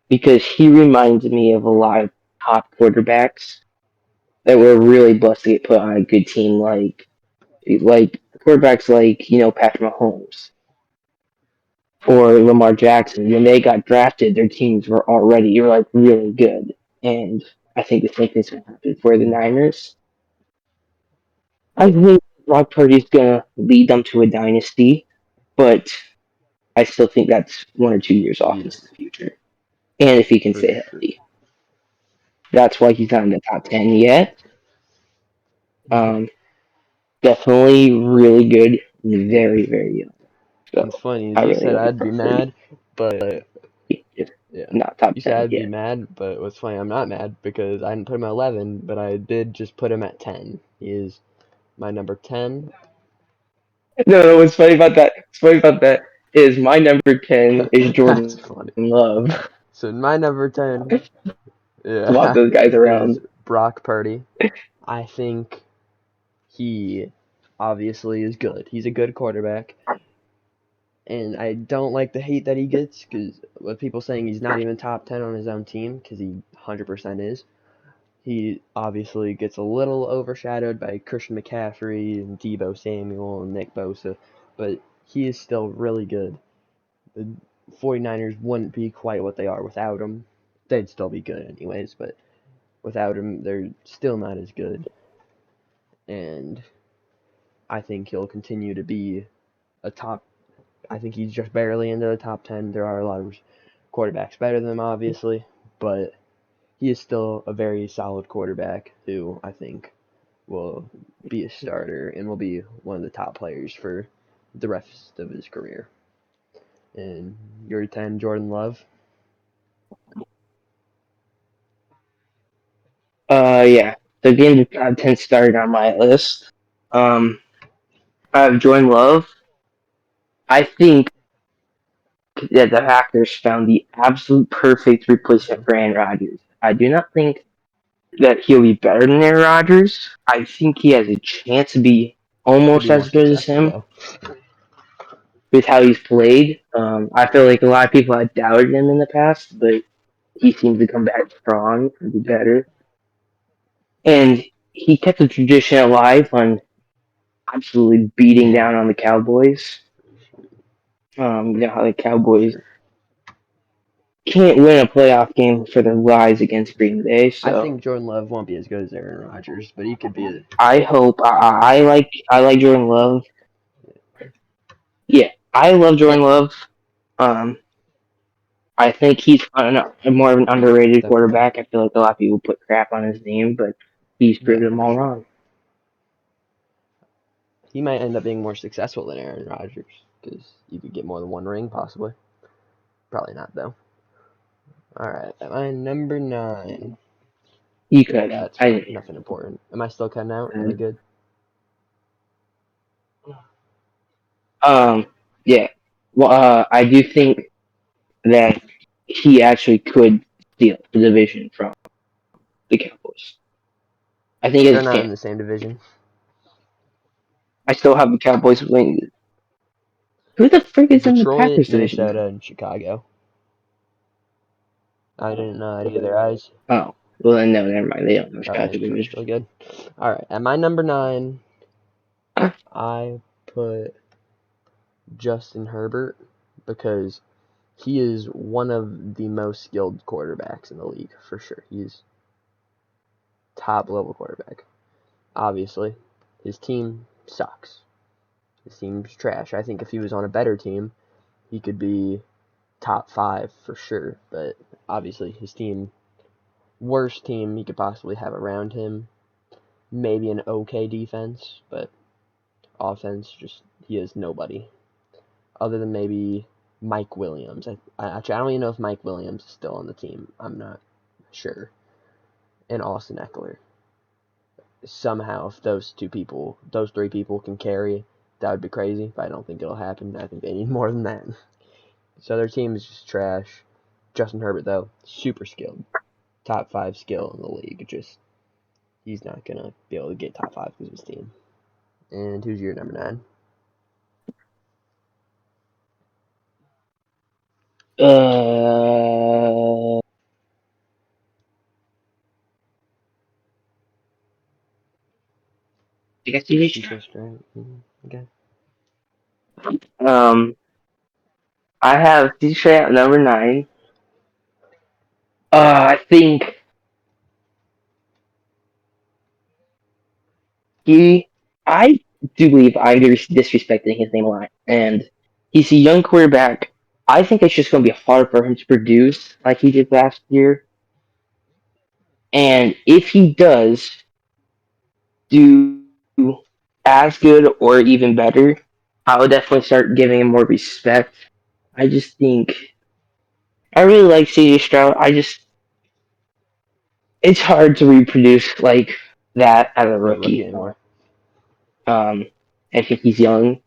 because he reminds me of a lot of top quarterbacks that were really blessed to get put on a good team, like quarterbacks like Patrick Mahomes or Lamar Jackson. When they got drafted, their teams were already like really good, and I think the same thing's going to happen for the Niners. I think Brock Purdy's going to lead them to a dynasty, but I still think that's 1 or 2 years off into Yes, the future. And if he can for stay sure. healthy, that's why he's not in the top 10 yet. Mm-hmm. Um, Definitely really good and very, very young. What's So funny is I you really said like I'd be Brock Purdy. mad, but He's just yeah. not top You said 10 I'd be yet. mad, but what's funny, I'm not mad because I didn't put him at 11, but I did just put him at 10. He is my number 10. No, what's funny about that? What's funny about that is my number 10 is That's Jordan funny. Love. So my number 10, Swap yeah, those guys is around. Brock Purdy. I think he obviously is good. He's a good quarterback. And I don't like the hate that he gets because with people saying he's not even top 10 on his own team because he 100% is. He obviously gets a little overshadowed by Christian McCaffrey and Debo Samuel and Nick Bosa, but he is still really good. The 49ers wouldn't be quite what they are without him. They'd still be good anyways, but without him, they're still not as good. And I think he'll continue to be a top. I think he's just barely into the top 10. There are a lot of quarterbacks better than him, obviously, but he is still a very solid quarterback who I think will be a starter and will be one of the top players for the rest of his career. And your 10, Jordan Love. Yeah. So getting the top 10 started on my list. Um, I have Jordan Love. I think that the Packers found the absolute perfect replacement for Aaron Rodgers. I do not think that he'll be better than Aaron Rodgers. I think he has a chance to be Could almost be more as good as successful him though. with how he's played. I feel like a lot of people had doubted him in the past, but he seems to come back strong and be better. And he kept the tradition alive on absolutely beating Yeah, down on the Cowboys. You know how the for Cowboys sure. can't win a playoff game for their lives against Green Bay, I so think Jordan Love won't be as good as Aaron Rodgers, but he could be a I hope I like Jordan Love. Yeah, I love Jordan Love. Um, I think he's more of an underrated definitely. quarterback. I feel like a lot of people put crap on his name, but he's Yeah, proven them for all sure. wrong. He might end up being more successful than Aaron Rodgers because you could get more than one ring, possibly. Probably not, though. All right, at my number 9. You could. That's fine. Nothing important. Am I still cutting out? Am I Uh, good? um, yeah. Well, I do think that he actually could steal the division from the Cowboys. I think he has They're a not in chance. the same division. I still have the Cowboys winning. Who the frick is in the Detroit, Packers division Minnesota, then? and Chicago. I didn't know that either, eyes. Oh, well then no, never mind. They don't know Alright, Packers division. still good. Alright, at my number 9, I put Justin Herbert because he is one of the most skilled quarterbacks in the league, for sure. He's top level quarterback. Obviously, his team sucks. His team's trash. I think if he was on a better team, he could be top 5 for sure. But obviously, his team, worst team he could possibly have around him. Maybe an okay defense, but offense, just he is nobody. Other than maybe Mike Williams. Actually, I don't even know if Mike Williams is still on the team. I'm not sure. And Austin Eckler. Somehow, if those 3 people can carry, that would be crazy, but I don't think it'll happen. I think they need more than that. So their team is just trash. Justin Herbert, though, super skilled. Top 5 skill in the league. Just, he's not going to be able to get top 5 because of his team. And who's your number 9? Uh, I guess you CJ Stroud. Okay. Um, I have DJ at number 9. I think he. I do believe I'm disrespecting his name a lot, and he's a young quarterback. I think it's just going to be hard for him to produce like he did last year. And if he does do as good or even better, I would definitely start giving him more respect. I just think I really like CJ Stroud. It's hard to reproduce like that as a Yeah, rookie rookie. anymore. Um, I think he's young.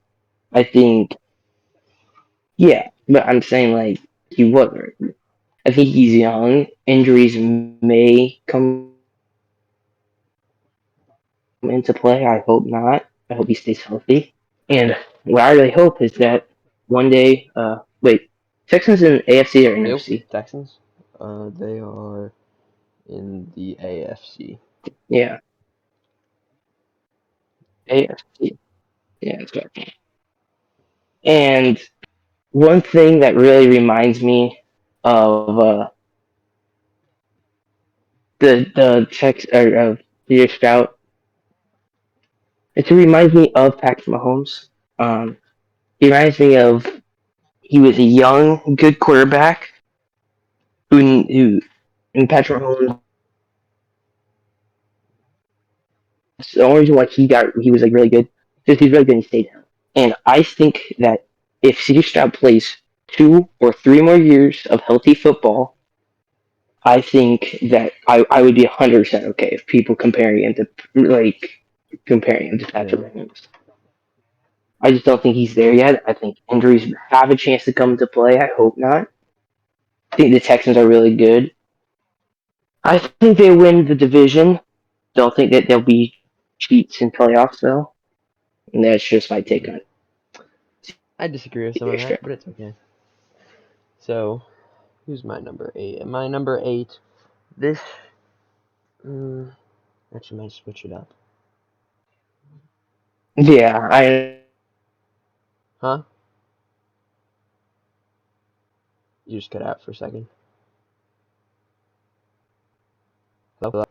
I think, yeah, but I'm saying like he was. I think he's young. Injuries may come into play. I hope not. I hope he stays healthy. And what I really hope is that one day, wait, Texans in AFC or Who? NFC? Texans? They are in the AFC. Yeah, AFC. Yeah, that's right. And one thing that really reminds me of the text of Peter Stroud, it reminds me of Patrick Mahomes. He reminds me of he was a young, good quarterback who and Patrick Mahomes. The only reason why he was like really good because he's really good and stayed down. And I think that if CJ Stroud plays 2 or 3 more years of healthy football, I think that I would be 100% okay if people comparing him to Yeah. Patrick Mahomes. I just don't think he's there yet. I think injuries have a chance to come into play. I hope not. I think the Texans are really good. I think they win the division. Don't think that they'll be cheats in playoffs though. And that's just my take Mm. on I disagree with some of CJ that, Stroud. but it's okay. So, who's my number 8? My number 8, this. Mm, actually, might switch it up. Yeah, I Huh? You just cut out for a second. Hello?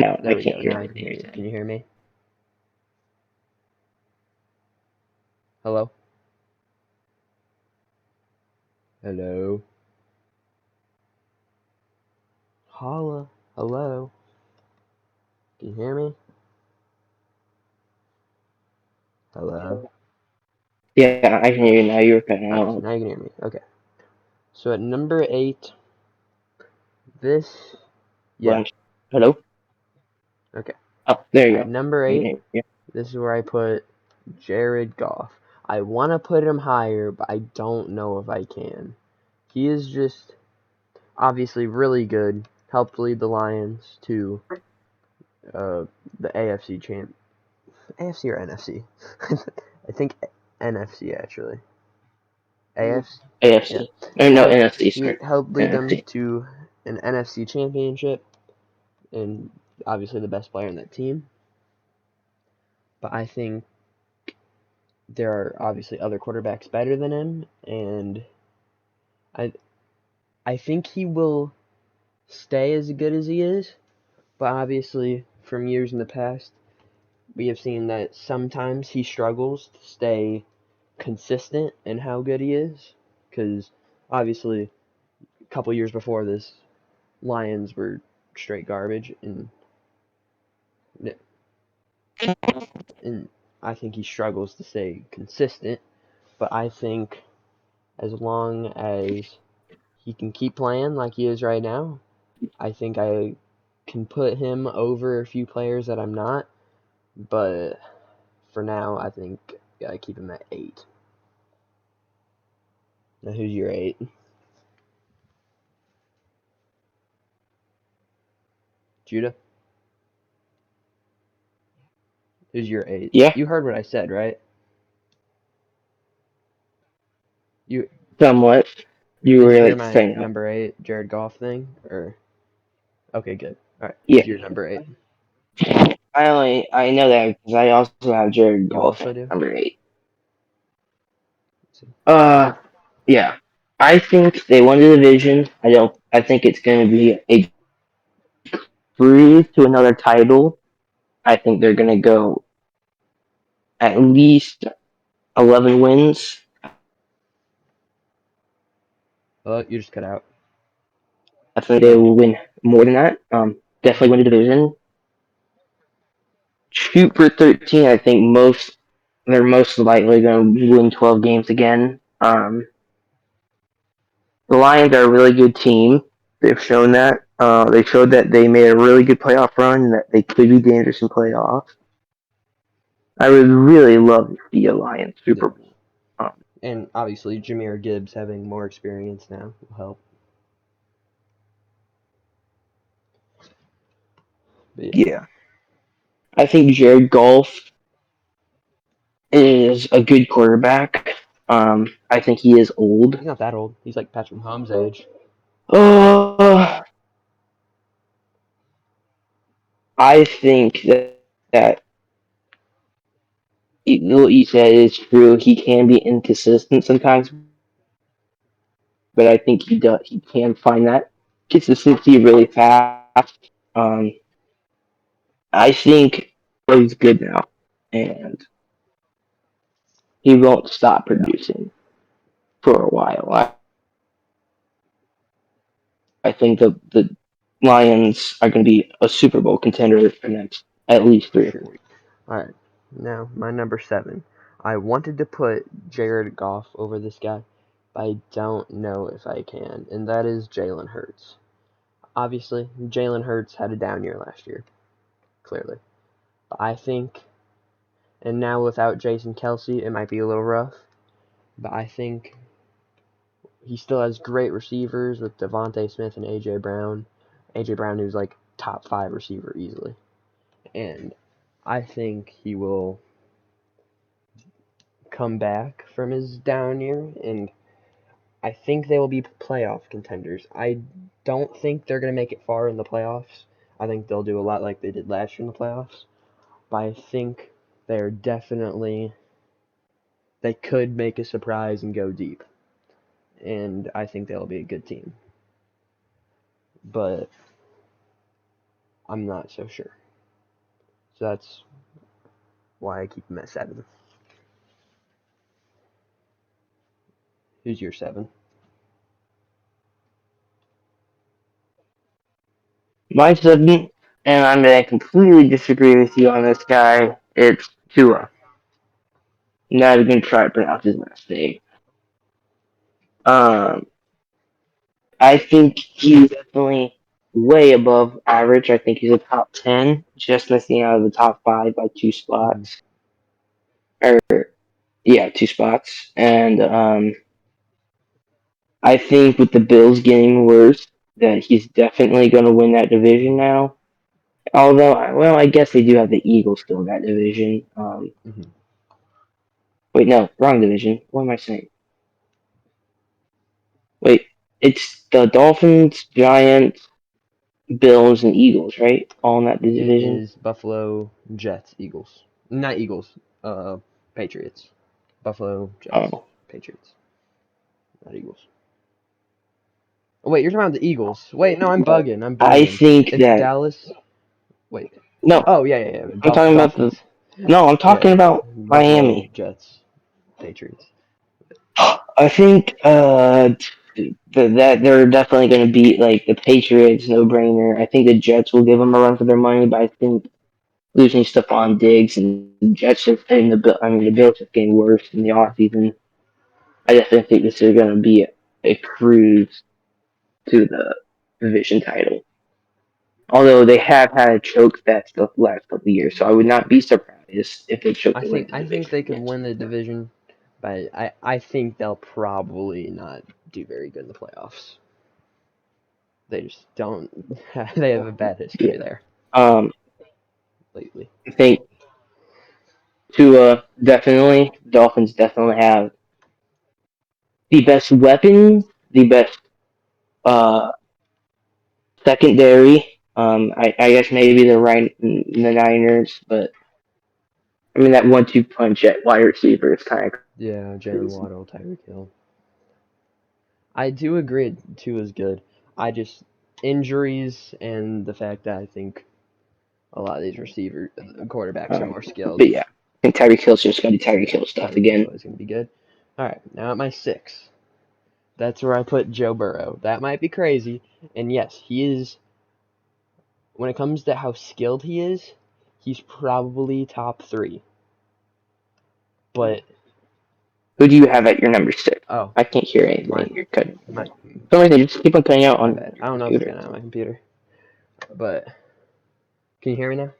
no, There I we can't go. hear Now I can hear you. anything. Can you hear me? Hello? Hello? Holla. Hello? Can you hear me? Hello? Yeah, I can hear you now. You were cutting Alright, so out now you can hear me. Okay. So at number 8, this. a Yeah. bunch. Hello? Okay. Oh, there you At go. number I can 8, hear you. this is where I put Jared Goff. I want to put him higher, but I don't know if I can. He is just obviously really good. Helped lead the Lions to the AFC champ. AFC or NFC? I think NFC actually. AFC. Yeah. AFC. Or no, Helped NFC, he sorry. helped lead them NFC. to an NFC championship, and obviously the best player in that team. But I think there are obviously other quarterbacks better than him, and I I think he will stay as good as he is. But obviously, from years in the past, we have seen that sometimes he struggles to stay consistent in how good he is. Because obviously, a couple years before this, Lions were straight garbage, and I think he struggles to stay consistent. But I think as long as he can keep playing like he is right now, I think I can put him over a few players that I'm not. But for now, I think I keep him at 8. Now, who's your 8? Judah? Who's your 8? Yeah, You heard what I said, right? You somewhat. You Did you were hear like my saying that. number 8 Jared Goff thing? Or okay, good. All right, Yeah. who's your number 8? I know that because I also have Jared You Goff also at do. number 8. Let's see. Uh, yeah. I think they won the division. I think it's going to be a cruise to another title. I think they're going to go at least 11 wins. Oh, you just cut out. I think they will win more than that. Definitely win the division. Shoot for 13. I think they're most likely going to win 12 games again. The Lions are a really good team. They've shown that. They showed that they made a really good playoff run and that they could be dangerous in playoffs. I would really love to see a Lions Yeah. Super Bowl. Um, And obviously, Jameer Gibbs having more experience now will help. But yeah, yeah, I think Jared Goff is a good quarterback. I think he is old. he's not that old. He's like Patrick Mahomes' age. Uh, I think that what you said is true. He can be inconsistent sometimes, but I think he can find that consistency really fast. Um, I think he's good now, and he won't stop Yeah, producing for a while. I think the Lions are going to be a Super Bowl contender for the next at least 3 or 4 years. for sure. All right, now my number 7. I wanted to put Jared Goff over this guy, but I don't know if I can, and that is Jalen Hurts. Obviously, Jalen Hurts had a down year last year, clearly. But I think, and now without Jason Kelsey, it might be a little rough, but I think he still has great receivers with Devontae Smith and A.J. Brown. A.J. Brown, who's like top 5 receiver easily. And I think he will come back from his down year, and I think they will be playoff contenders. I don't think they're going to make it far in the playoffs. I think they'll do a lot like they did last year in the playoffs. But I think they're definitely, they could make a surprise and go deep. And I think they'll be a good team. But I'm not so sure. So that's why I keep them at 7. Who's your 7? My 7, and I'm going to completely disagree with you on this guy. It's Tua. Not even going to try to pronounce his last name. Um, I think he's definitely way above average. I think he's a top 10, just missing out of the top 5 by 2 spots. Or, yeah, 2 spots. And I think with the Bills getting worse, that he's definitely going to win that division now. Although, well, I guess they do have the Eagles still in that division. Mm-hmm. Wait, no, wrong division. What am I saying? Wait, it's the Dolphins, Giants, Bills, and Eagles, right? All in that It division. is Buffalo, Jets, Eagles. Not Eagles, Patriots. Buffalo, Jets, Oh, Patriots. Not Eagles. Oh, wait, you're talking about the Eagles. Wait, no, I'm bugging. I'm I bugging. think It's that Dallas. Wait. no, Oh, yeah, yeah, yeah. I'm talking about the Dolphins. no, I'm Yeah, talking yeah. about Buffalo, Miami. Jets, Patriots. I think that they're definitely going to beat like the Patriots, no brainer. I think the Jets will give them a run for their money, but I think losing Stephon Diggs and the Jets just getting the Bills just getting worse in the offseason. I definitely think this is going to be a cruise to the division title. Although they have had a choke fest the last couple of years, so I would not be surprised if they choke away the I think division they could again. win the division, but I think they'll probably not do very good in the playoffs. They just don't. They have a bad history Yeah. there Um, lately. I think definitely Dolphins definitely have the best weapons, the best uh secondary. I guess maybe the Niners, but I mean that 1-2 punch at wide receiver is kind of Yeah, Jalen crazy. Waddle, Tyreek Hill. I do agree two is good. I just injuries and the fact that I think a lot of these receiver quarterbacks are more skilled. But yeah, I think Tyreek Hill's just gonna do Tyreek Hill stuff Tyreek Hill again. is going to be good. All right, now at my 6. That's where I put Joe Burrow. That might be crazy, and yes, he is. When it comes to how skilled he is, he's probably top 3. But Who do you have at your number 6? oh, I can't hear my anything. You're cutting. my For some reason, you just keep on cutting out my on bad. I your don't know if it's computer. going on my computer, but can you hear me now?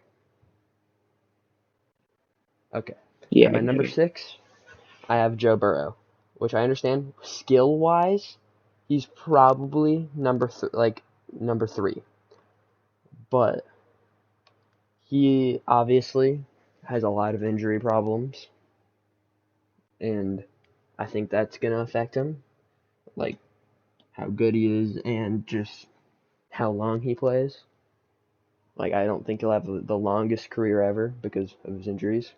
Okay. Yeah, At I my can hear number you. 6, I have Joe Burrow, which I understand skill wise, he's probably number 3. But he obviously has a lot of injury problems, and I think that's gonna affect him, like how good he is and just how long he plays. Like I don't think he'll have the longest career ever because of his injuries.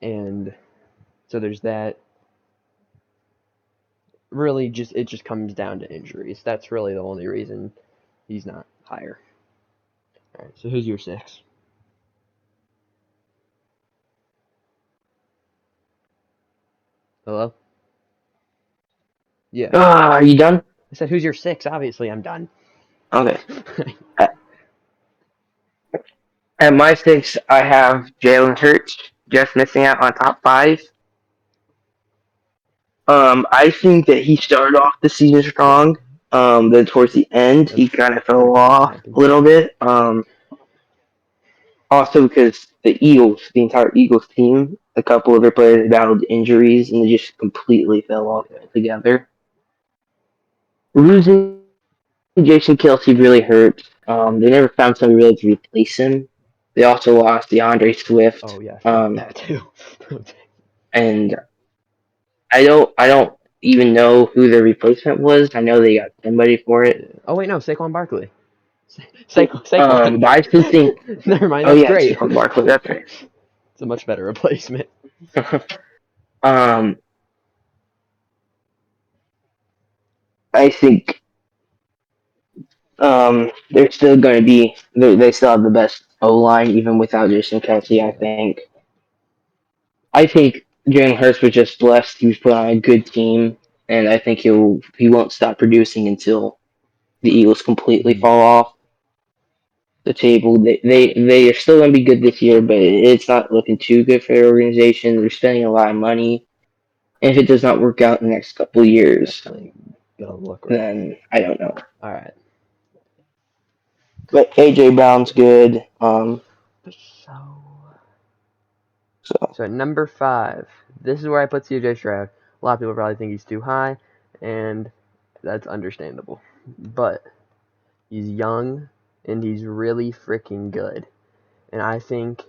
And so there's that. Really, it just comes down to injuries. That's really the only reason he's not higher. All right, so who's your six? Hello? Yeah. Are you done? I said, who's your six? Obviously, I'm done. Okay. At, at my six, I have Jalen Hurts just missing out on top five. I think that he started off the season Yeah, strong. Then towards the end, he that's kind of kind of fell what off happened. a little bit. Also because the Eagles, the entire Eagles team, a couple of their players battled injuries and they just completely fell off Yeah. altogether. Losing Jason Kelsey really hurt. They never found somebody really to replace him. They also lost DeAndre Swift. Oh yeah, I forgot about that too. And I don't even know who their replacement was. I know they got somebody for it. Yeah. Oh wait, no, Saquon Barkley. Saquon. But I still think, Never mind, oh that's yeah, great. Saquon Barkley, that's right. It's a much better replacement. um, I think they're still going to be they still have the best O line even without Jason Kelsey. Yeah. I think Jalen Hurts was just blessed. He was put on a good team, and I think he won't stop producing until the Eagles completely Mm-hmm. fall off the table. They are still going to be good this year, but it's not looking too good for their organization. They're spending a lot of money, and if it does not work out in the next couple of years, Definitely gonna look rough. then I don't know. All right. But AJ Brown's good. So, So so at number 5, this is where I put CJ Stroud. A lot of people probably think he's too high, and that's understandable. But he's young and he's really freaking good. And I think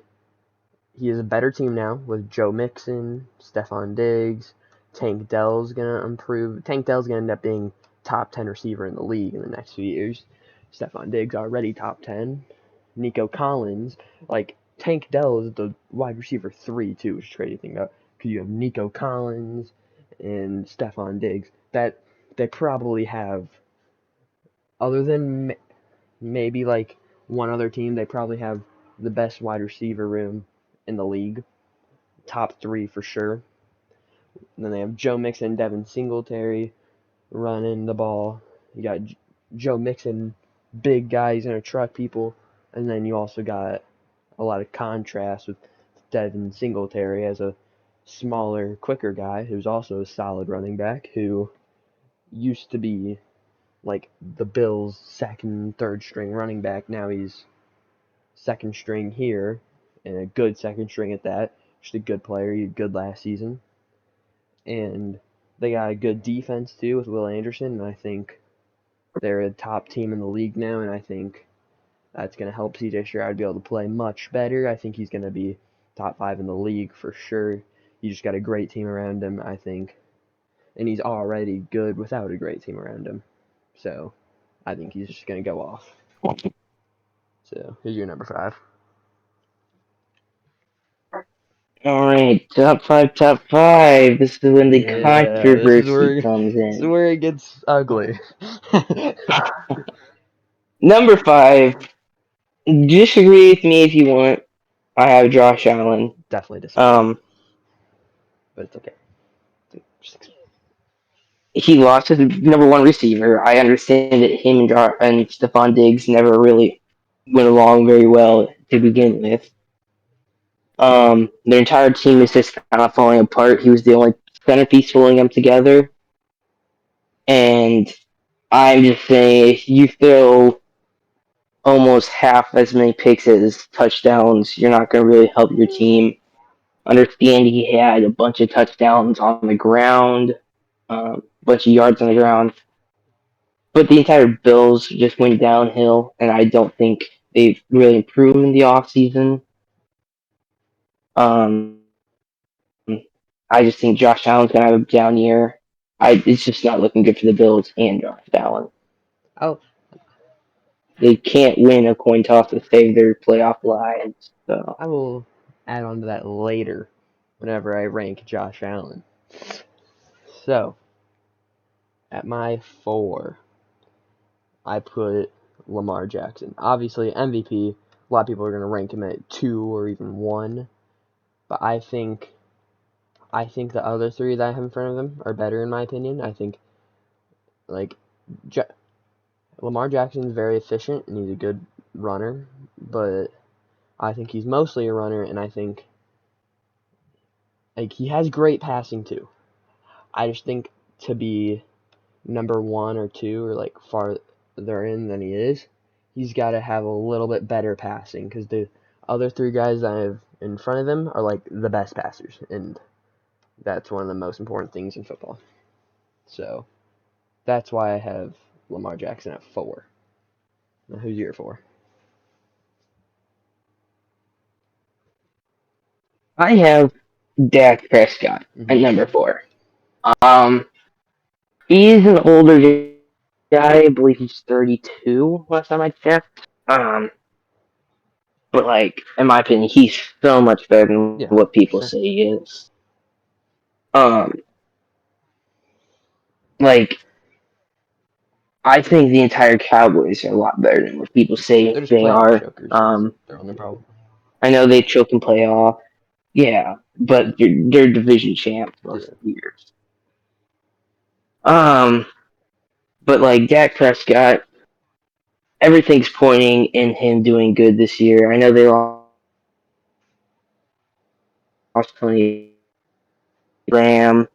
he is a better team now with Joe Mixon, Stephon Diggs. Tank Dell's gonna improve. Tank Dell's gonna end up being top 10 receiver in the league in the next few years. Stephon Diggs already top 10. Nico Collins, like Tank Dell is the wide receiver 3 too, which is crazy to think about. Because you have Nico Collins and Stephon Diggs. That they probably have, other than maybe like one other team, they probably have the best wide receiver room in the league, top 3 for sure. And then they have Joe Mixon, Devin Singletary running the ball. You got Joe Mixon, big guy, he's gonna truck people, and then you also got a lot of contrast with Devin Singletary as a smaller, quicker guy who's also a solid running back who used to be like the Bills' second, third string running back. Now he's second string here, and a good second string at that. Just a good player. He did good last season, and they got a good defense too with Will Anderson. And I think they're a top team in the league now, and I think that's going to help CJ Stroud be able to play much better. I think he's going to be top 5 in the league for sure. He just got a great team around him, I think, and he's already good without a great team around him. So I think he's just going to go off. So here's your number 5. all right, top five, top five. This is when the Yeah, controversy comes this is in. where it gets ugly. Number five. Disagree with me if you want. I have Josh Allen. Definitely disagree, Um, but it's okay. Just he lost his number one receiver. I understand that him and Stephon Diggs never really went along very well to begin with. Their entire team is just kind of falling apart. He was the only centerpiece holding them together. And I'm just saying, if you throw almost half as many picks as touchdowns, you're not going to really help your team. Understand he had a bunch of touchdowns on the ground, bunch of yards on the ground, but the entire Bills just went downhill, and I don't think they've really improved in the offseason. Um, I just think Josh Allen's gonna have a down year. It's just not looking good for the Bills and Josh Allen. I'll They can't win a coin toss to save their playoff lives. So I will add on to that later. whenever I rank Josh Allen. So, at my 4, I put Lamar Jackson. Obviously, MVP. A lot of people are going to rank him at 2 or even 1. But I think the other 3 that I have in front of him are better in my opinion. I think like J- Lamar Jackson's very efficient and he's a good runner, but I think he's mostly a runner, and I think like he has great passing too. I just think to be number 1 or 2 or like farther in than he is, he's got to have a little bit better passing because the other 3 guys I have in front of him are like the best passers, and that's one of the most important things in football. So that's why I have Lamar Jackson at 4. Now, who's your 4? I have Dak Prescott at Mm-hmm. number 4. Um, he's an older guy. I believe he's 32 last time I checked. But like in my opinion, he's so much better than Yeah, what for people sure. say he is. Um, like I think the entire Cowboys are a lot better than what people say They're just they playoff are. chokers. That's their only problem. I know they choke in playoff, yeah, but they're division champs most Yeah. of the years. Um, but like Dak Prescott, everything's pointing in him doing good this year. I know they lost Tony Graham.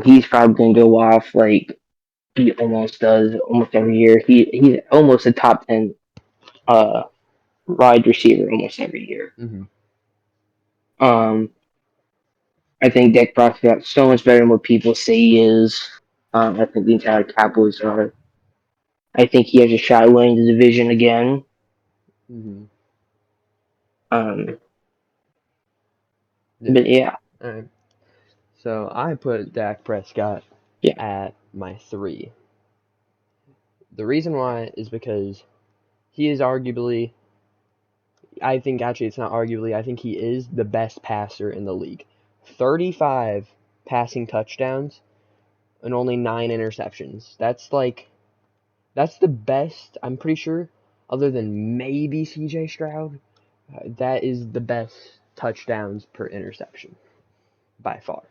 He's probably gonna go off like he almost does almost every year. He's almost a top 10 uh wide receiver almost every year. Mm-hmm. Um, I think Dak Prescott's so much better than what people say he is. I think the entire Cowboys are. I think he has a shot at winning the division again. Mm-hmm. Um, Yeah. but yeah, All right. So I put Dak Prescott yeah. at my 3. The reason why is because he is arguably, I think actually it's not arguably, I think he is the best passer in the league. 35 passing touchdowns and only 9 interceptions. That's the best, I'm pretty sure, other than maybe CJ Stroud. That is the best touchdowns per interception by far.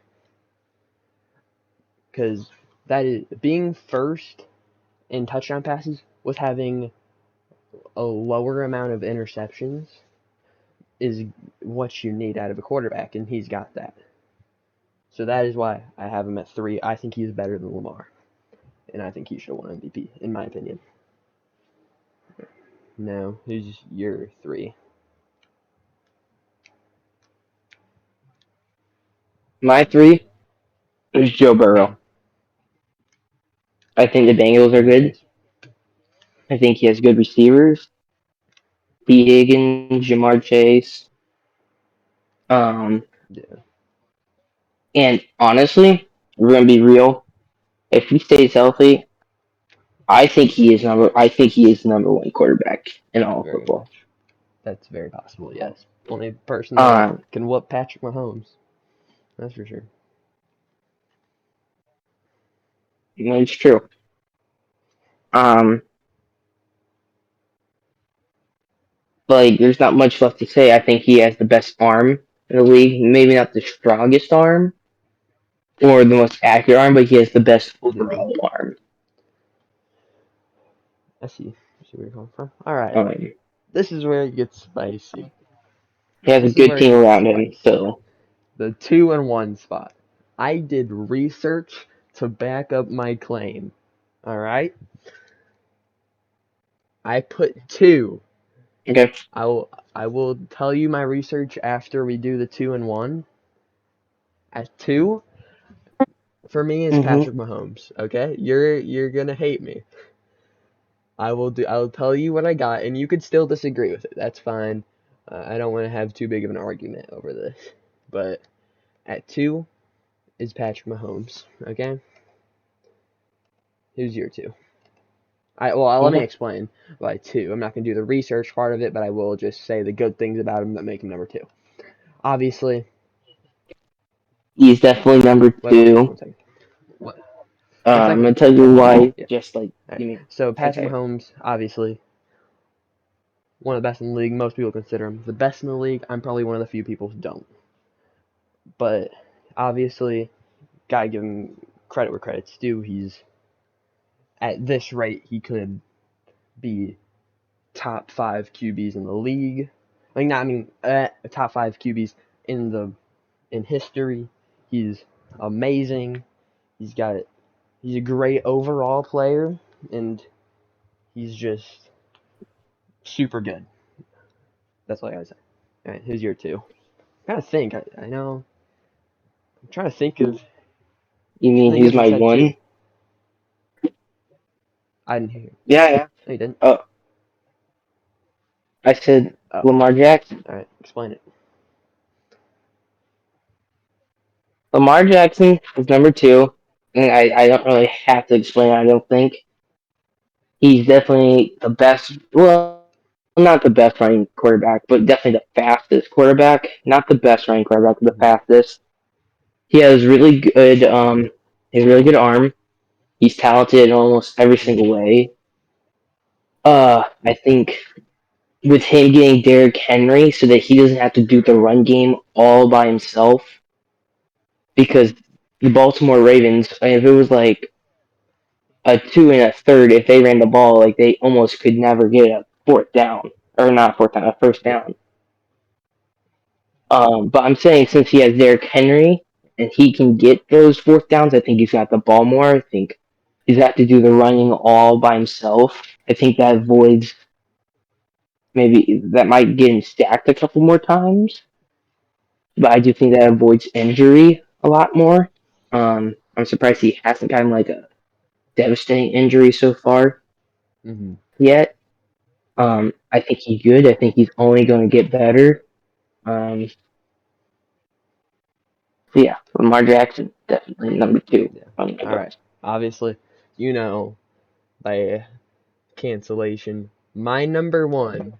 Because that is being first in touchdown passes with having a lower amount of interceptions is what you need out of a quarterback, and he's got that. So that is why I have him at 3. I think he's better than Lamar, and I think he should have won MVP, in my opinion. Now, who's your 3? My 3 is Joe Mm-hmm. Burrow. I think the Bengals are Good good. choice. I think he has good receivers. T. Higgins, Jamar Chase. Um, Yeah, and honestly, we're gonna be real. If he stays healthy, I think he is number 1 quarterback in all of very football. much. That's very possible, yes. Only person that Um, can whoop Patrick Mahomes. That's for sure. it's true. Um, like there's not much left to say. I think he has the best arm in the league. Maybe not the strongest arm or the most accurate arm, but he has the best Mm-hmm. overall arm. I see where you're coming from. All right, Um, this is where it gets spicy. he has a This is good where it team gets around him, spicy. so The 2 and 1 spot. I did research to back up my claim. All right, I put 2. okay. I will tell you my research after we do the 2 and 1. At 2 for me is Mhm. Patrick Mahomes. Okay, you're gonna hate me. I'll tell you what I got, and you could still disagree with it. That's fine. I don't want to have too big of an argument over this. But at 2 is Patrick Mahomes. Okay, who's your 2? Let me Okay. explain why 2. I'm not gonna do the research part of it, but I will just say the good things about him that make him number 2. obviously, He's definitely number wait one second, two. one second. What? One I'm second. gonna tell you why. Yeah. Just like All right. give me. So Patrick Okay. Mahomes, obviously, one of the best in the league. Most people consider him the best in the league. I'm probably one of the few people who don't. But obviously, gotta give him credit where credit's due. He's at this rate, he could be top five QBs in the league. Like, not I mean, top five QBs in the in history. He's amazing. He's got he's a great overall player, and he's just super good. That's all I gotta say. All right, who's your two? I'm trying to think. I know. I'm trying to think of. You I mean think you he's just my said two. one? I didn't hear you. Yeah, yeah. No, you didn't. Oh, I said Oh, Lamar Jackson. all right. Explain it. Lamar Jackson is number two, and I don't really have to explain. I don't think he's definitely the best. Well, not the best running quarterback, but definitely the fastest quarterback. Not the best running quarterback, but the Hmm. fastest. He has really good. He has really good arm. He's talented in almost every Hmm. single way. I think with him getting Derrick Henry so that he doesn't have to do the run game all by himself, because the Baltimore Ravens, if it was like a two and a third, if they ran the ball, like they almost could never get a fourth down, or not fourth down, a first Yeah. down. But I'm saying since he has Derrick Henry and he can get those fourth downs, I think he's got the ball more. I think he's got to do the running all by himself. I think that avoids, maybe that might get him stacked a couple more times, but I do think that avoids injury a lot more. I'm surprised he hasn't gotten like a devastating injury so far Hmm. yet. I think he's good. I think he's only going to get better. Um, so yeah, Lamar Jackson definitely number two Yeah. on my All right. list. Obviously, you know by cancellation, my number one.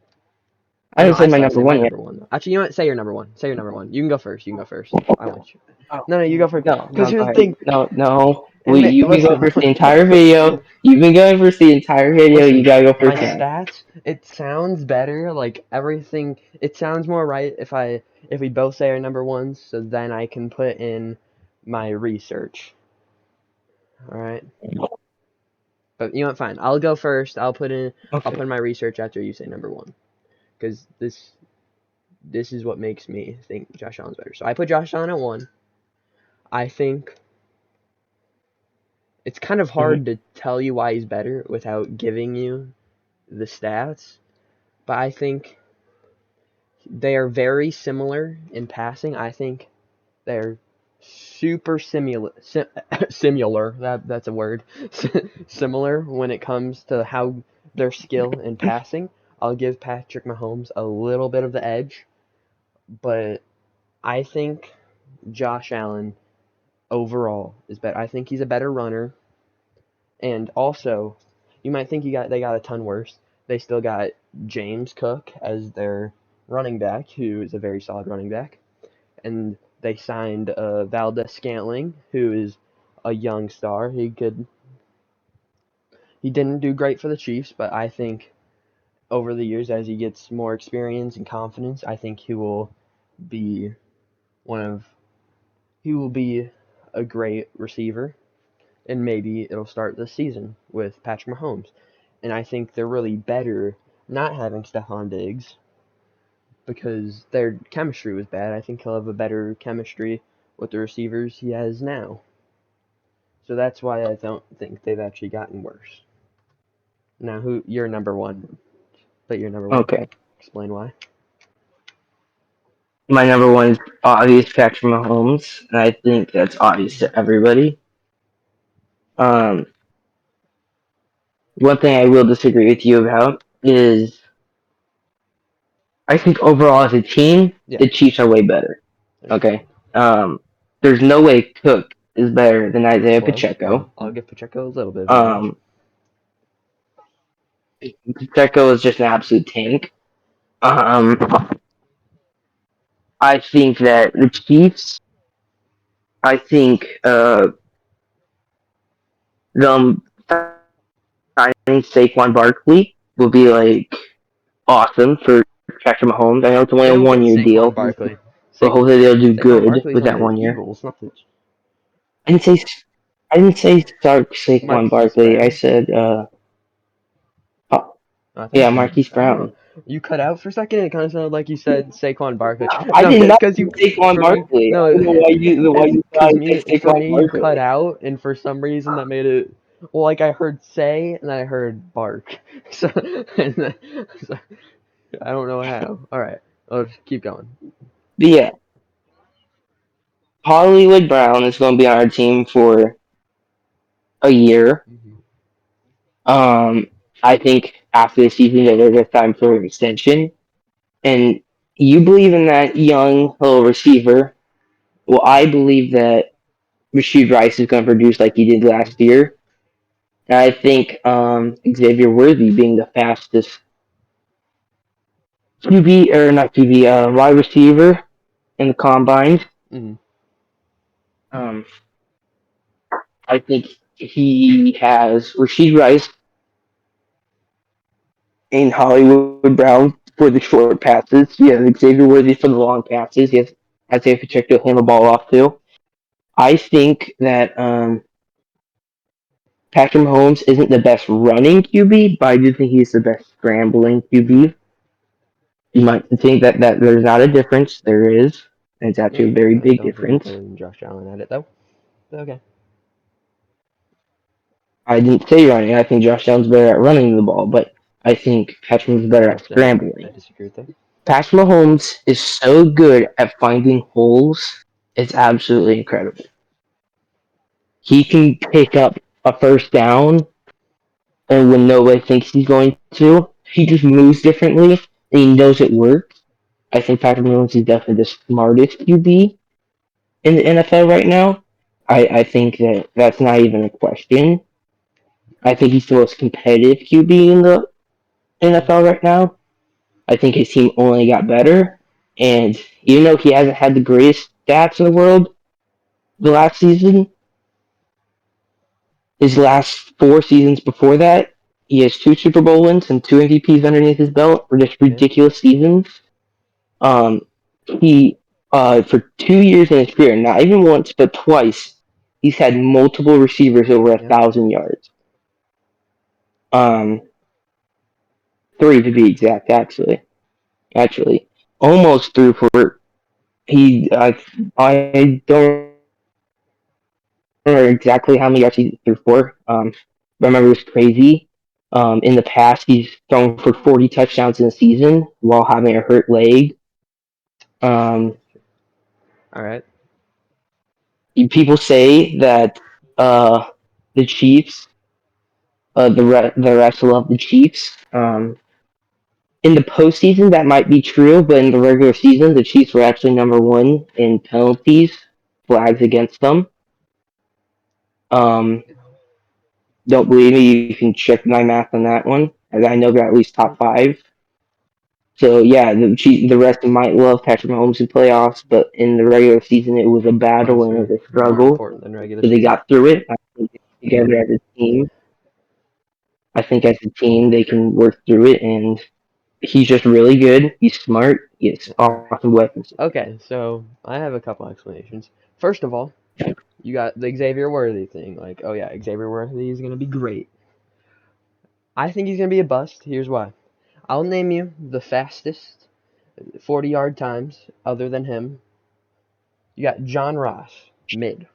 I Oh no, didn't I say my still have to number say my one yet. number one though. Actually, you know what? Say your number one. Say your number one. You can go first. You can go first. I want you. Oh, No, no, you go first. no, Because no, go here's the ahead. thing. No, no. You can go Listen, first the entire video. You've been going first the entire video. You listen. gotta go My first now. stats. It sounds better. Like everything. It sounds more right if we both say our number ones. So then I can put in my research. All right. But you know what? Fine. I'll go first. I'll put Okay. in my research after you say number one. Because this is what makes me think Josh Allen's better. So I put Josh Allen at one. I think it's kind of Hmm. hard to tell you why he's better without giving you the stats, but I think they are very similar in passing. I think they're super similar. That's a word. Similar when it comes to how their skill in passing. I'll give Patrick Mahomes a little bit of the edge, but I think Josh Allen overall is better. I think he's a better runner. And also, you might think they got a ton worse. They still got James Cook as their running back, who is a very solid running back, and they signed Valdez Scantling, who is a young star. He didn't do great for the Chiefs, but I think over the years, as he gets more experience and confidence, I think be one of he will be a great receiver, and maybe it'll start this season with Patrick Mahomes. And I think they're really better not having Stephon Diggs because their chemistry was bad. I think he'll have a better chemistry with the receivers he has now. So that's why I don't think they've actually gotten worse. Now, who you're number one, but you're number one. Okay. Explain why. My number one is obvious Patrick Mahomes, and I think that's obvious to everybody. Um, One thing I will disagree with you about is I think overall as a team, Yeah, the Chiefs are way better. there you Okay. go. Um, there's no way Cook is better than Isaiah Close. Pacheco. I'll give Pacheco a little bit of an edge. Um, Pacheco is just an absolute tank. Um, I think that the Chiefs. I think them signing Saquon Barkley will be like awesome for Patrick Mahomes. I know it's only They a don't get 1 year Saquon deal, Barkley. but hopefully they'll do Saquon good Barkley's with on that the 1 year. Eagles, not the I didn't say I didn't say start Saquon Marquise Barkley. I Brown. said oh, I think yeah, you. Marquise I don't know. Brown. You cut out for a second. It kind of sounded like you said Saquon Barkley. I No, did not because say you Saquon for me. Barkley. I No, don't know why it's you thought because I me said for Saquon me you cut Barkley. out, and for some reason that made it. Well, like I heard say and I heard bark. So, so I don't know how. All right, let's keep going. But yeah, Hollywood Brown is going to be on our team for a year. Mm-hmm. Um, I think after the season, there's time for an extension. And you believe in that young little receiver. Well, I believe that Rasheed Rice is going to produce like he did Mm-hmm. last year. And I think Xavier Worthy being the fastest QB or not QB, wide receiver in the combine. Mm-hmm. Um, I think he has Rasheed Rice and Hollywood Brown for the short passes. He has Xavier Worthy for the long passes. He has Isaiah Pacheco to hand the ball off to. I think that Patrick Mahomes isn't the best running QB, but I do think he's the best scrambling QB. You might think that there's not a difference. There is. And it's actually a Yeah, very I big don't think he's difference. better than Josh Allen at it though. But okay. I didn't say running. I think Josh Allen's better at running the ball, but I think Patrick Mahomes is better at That's I scrambling. disagree with that. Patrick Mahomes is so good at finding holes. It's absolutely incredible. He can pick up a first down, and when nobody thinks he's going to, he just moves differently, and he knows it works. I think Patrick Mahomes is definitely the smartest QB in the NFL right now. I think that that's not even a question. I think he's the most competitive QB in the Mm-hmm. NFL right now. I think his team only got better, and even though he hasn't had the greatest stats in the world the last season, his last 4 seasons before that, he has 2 Super Bowl wins and 2 MVPs underneath his belt for just Yeah. ridiculous seasons. Um, he for 2 years in his career, not even once but twice, he's had multiple receivers over a Yeah. thousand yards. Um, three to be exact, actually, almost threw for he. I don't remember exactly how many yards he threw for. But I remember it was crazy. In the past, he's thrown for 40 touchdowns in a season while having a hurt leg. Um, All right. People say that the Chiefs, the rest love the Chiefs. In the postseason, that might be true, but in the regular season, the Chiefs were actually number one in penalties, flags against them. Um, don't believe me? You can check my math on that one. As I know they're at least top five. So yeah, the rest might love Patrick Mahomes in playoffs, but in the regular season, it was a battle and Honestly, it was a more struggle. important than regular So they season. got through it. I think together as a team, I think as a team they can work through it. And he's just really good. He's smart. He has All right. awesome weapons. Okay, so I have a couple explanations. First of all, you got the Xavier Worthy thing. Like, oh yeah, Xavier Worthy is gonna be great. I think he's gonna be a bust. Here's why. I'll name you the fastest 40-yard times other than him. You got John Ross, mid.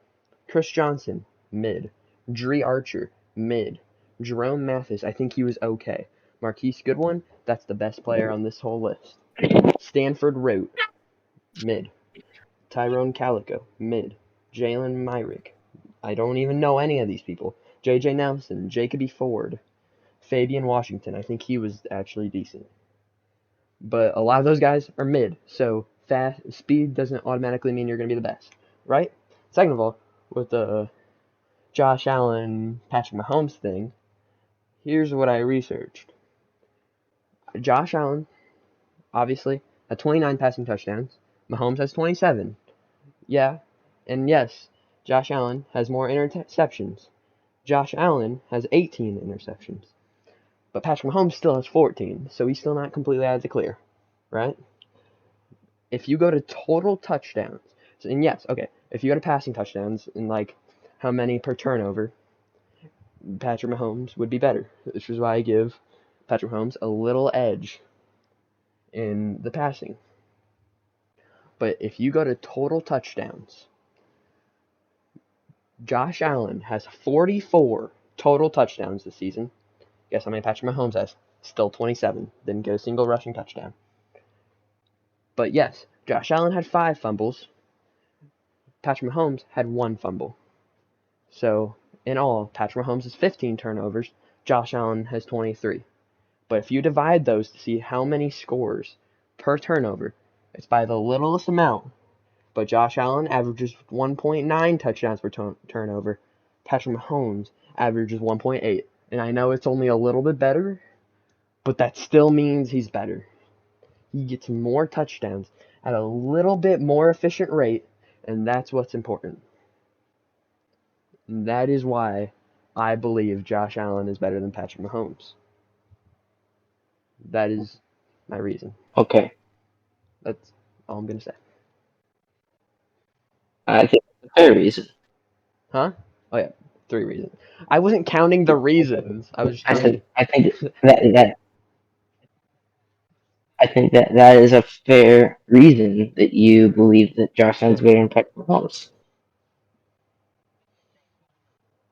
Chris Johnson, mid. Dree Archer, mid. Jerome Mathis, I think he was okay. Marquise Goodwin, that's the best player on this whole list. Stanford Rote, mid. Tyrone Calico, mid. Jalen Myrick, I don't even know any of these people. JJ Nelson, Jacoby Ford, Fabian Washington, I think he was actually decent. But a lot of those guys are mid, so fast speed doesn't automatically mean you're going to be the best, right? Second of all, with the Josh Allen, Patrick Mahomes thing, here's what I researched. Josh Allen, obviously, had 29 passing touchdowns. Mahomes has 27. Yeah, and yes, Josh Allen has more interceptions. Josh Allen has 18 interceptions. But Patrick Mahomes still has 14, so he's still not completely out of the clear, right? If you go to total touchdowns, and yes, okay, if you go to passing touchdowns and like how many per turnover, Patrick Mahomes would be better. Which is why I give Patrick Mahomes a little edge in the passing. But if you go to total touchdowns, Josh Allen has 44 total touchdowns this season. Guess how many Patrick Mahomes has? Still 27. Didn't get a single rushing touchdown. But yes, Josh Allen had 5 fumbles. Patrick Mahomes had 1 fumble. So, in all, Patrick Mahomes has 15 turnovers. Josh Allen has 23. But if you divide those to see how many scores per turnover, it's by the littlest amount. But Josh Allen averages 1.9 touchdowns per turnover. Patrick Mahomes averages 1.8. And I know it's only a little bit better, but that still means he's better. He gets more touchdowns at a little bit more efficient rate, and that's what's important. And that is why I believe Josh Allen is better than Patrick Mahomes. That is my reason. Okay. That's all I'm going to say. I think that's a fair reason. Huh? Oh, yeah. 3 reasons. I wasn't counting the reasons. I was just I counting. said I think that I think that is a fair reason that you believe that Josh Allen's better than Patrick Mahomes.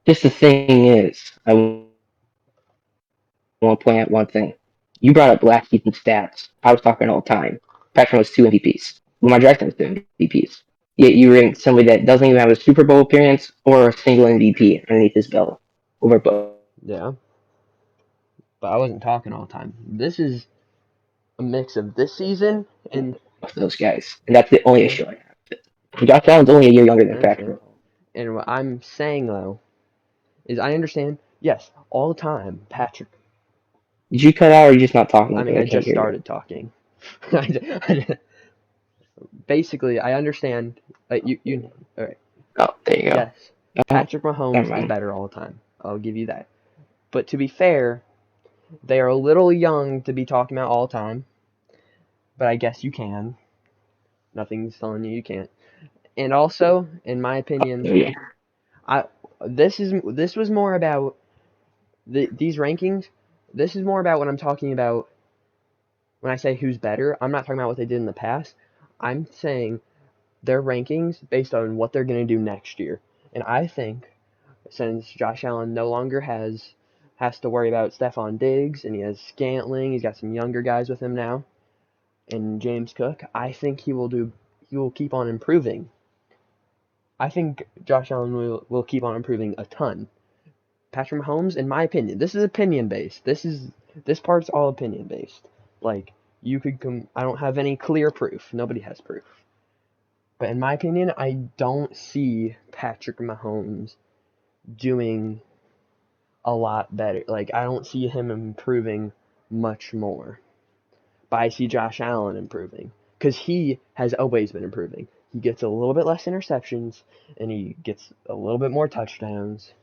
Just the thing is, I want to point out one thing. You brought up last season stats. I was talking all the time. Patrick was 2 MVPs. Lamar Jackson was 2 MVPs. Yet you ranked somebody that doesn't even have a Super Bowl appearance or a single MVP underneath his belt over both Yeah. But I wasn't talking all the time. This is a mix of this season and. of those guys. And that's the only Yeah, issue I have. Josh Allen's only a year younger I than understand. Patrick Mahomes. And what I'm saying, though, is I understand, yes, all the time, Patrick. Did you cut out or are you just not talking I mean, because I I can't just hear you? started talking. Basically, I understand. All right. Oh, there you go. Yes, Oh, Patrick never Mahomes is mind. better all the time. I'll give you that. But to be fair, they are a little young to be talking about all the time. But I guess you can. Nothing's telling you can't. And also, in my opinion, There you go. I this was more about these rankings. This is more about what I'm talking about when I say who's better. I'm not talking about what they did in the past. I'm saying their rankings based on what they're going to do next year. And I think since Josh Allen no longer has to worry about Stephon Diggs and he has Scantling, he's got some younger guys with him now, and James Cook, I think he will keep on improving. I think Josh Allen will keep on improving a ton. Patrick Mahomes, in my opinion, this is opinion based. This part's all opinion based. Like you could I don't have any clear proof. Nobody has proof. But in my opinion, I don't see Patrick Mahomes doing a lot better. Like I don't see him improving much more. But I see Josh Allen improving because he has always been improving. He gets a little bit less interceptions and he gets a little bit more touchdowns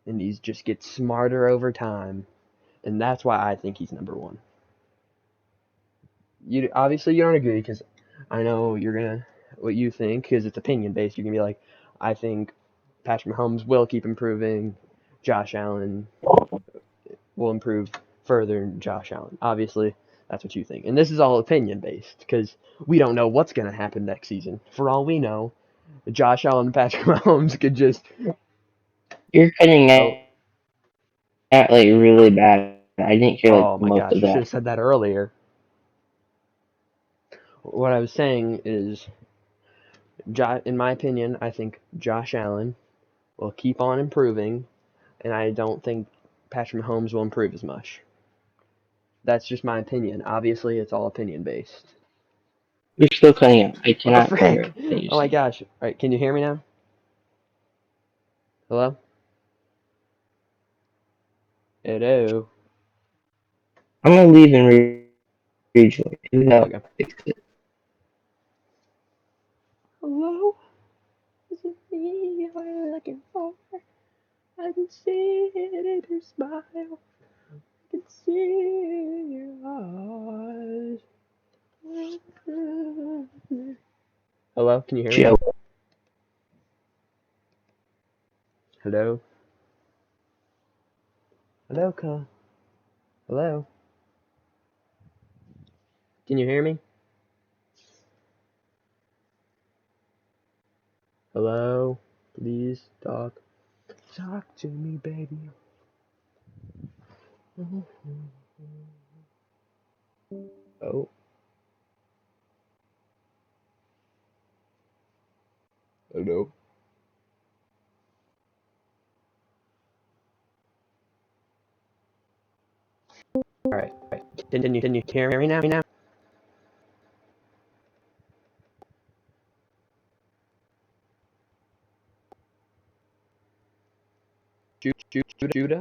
and he just gets smarter over time. And that's why I think he's number one. You obviously you don't agree because I know you're gonna what you think because it's opinion based. You're gonna be like, I think Patrick Mahomes will keep improving. Josh Allen will improve further than Josh Allen. Obviously, that's what you think. And this is all opinion based because we don't know what's gonna happen next season. For all we know, Josh Allen and Patrick Mahomes could just You're cutting oh out like really bad. I didn't hear like oh my most gosh, of you should that. have said that earlier. What I was saying is, in my opinion, I think Josh Allen will keep on improving, and I don't think Patrick Mahomes will improve as much. That's just my opinion. Obviously, it's all opinion based. You're still cutting out. I What the cannot hear frick? everything you're Oh my saying. gosh. All right, can you hear me now? Hello? Hello? I'm gonna leave and rejoin. Okay. Fix it. Hello? Is it me you're looking for? I can see it in your smile. I can see it in your eyes. Hello? Can you hear me? Joe. Hello? Hello, Ka? Hello? Can you hear me? Hello? Please talk. Talk to me, baby. Oh. Hello? Alright. Can you hear me now? Judah?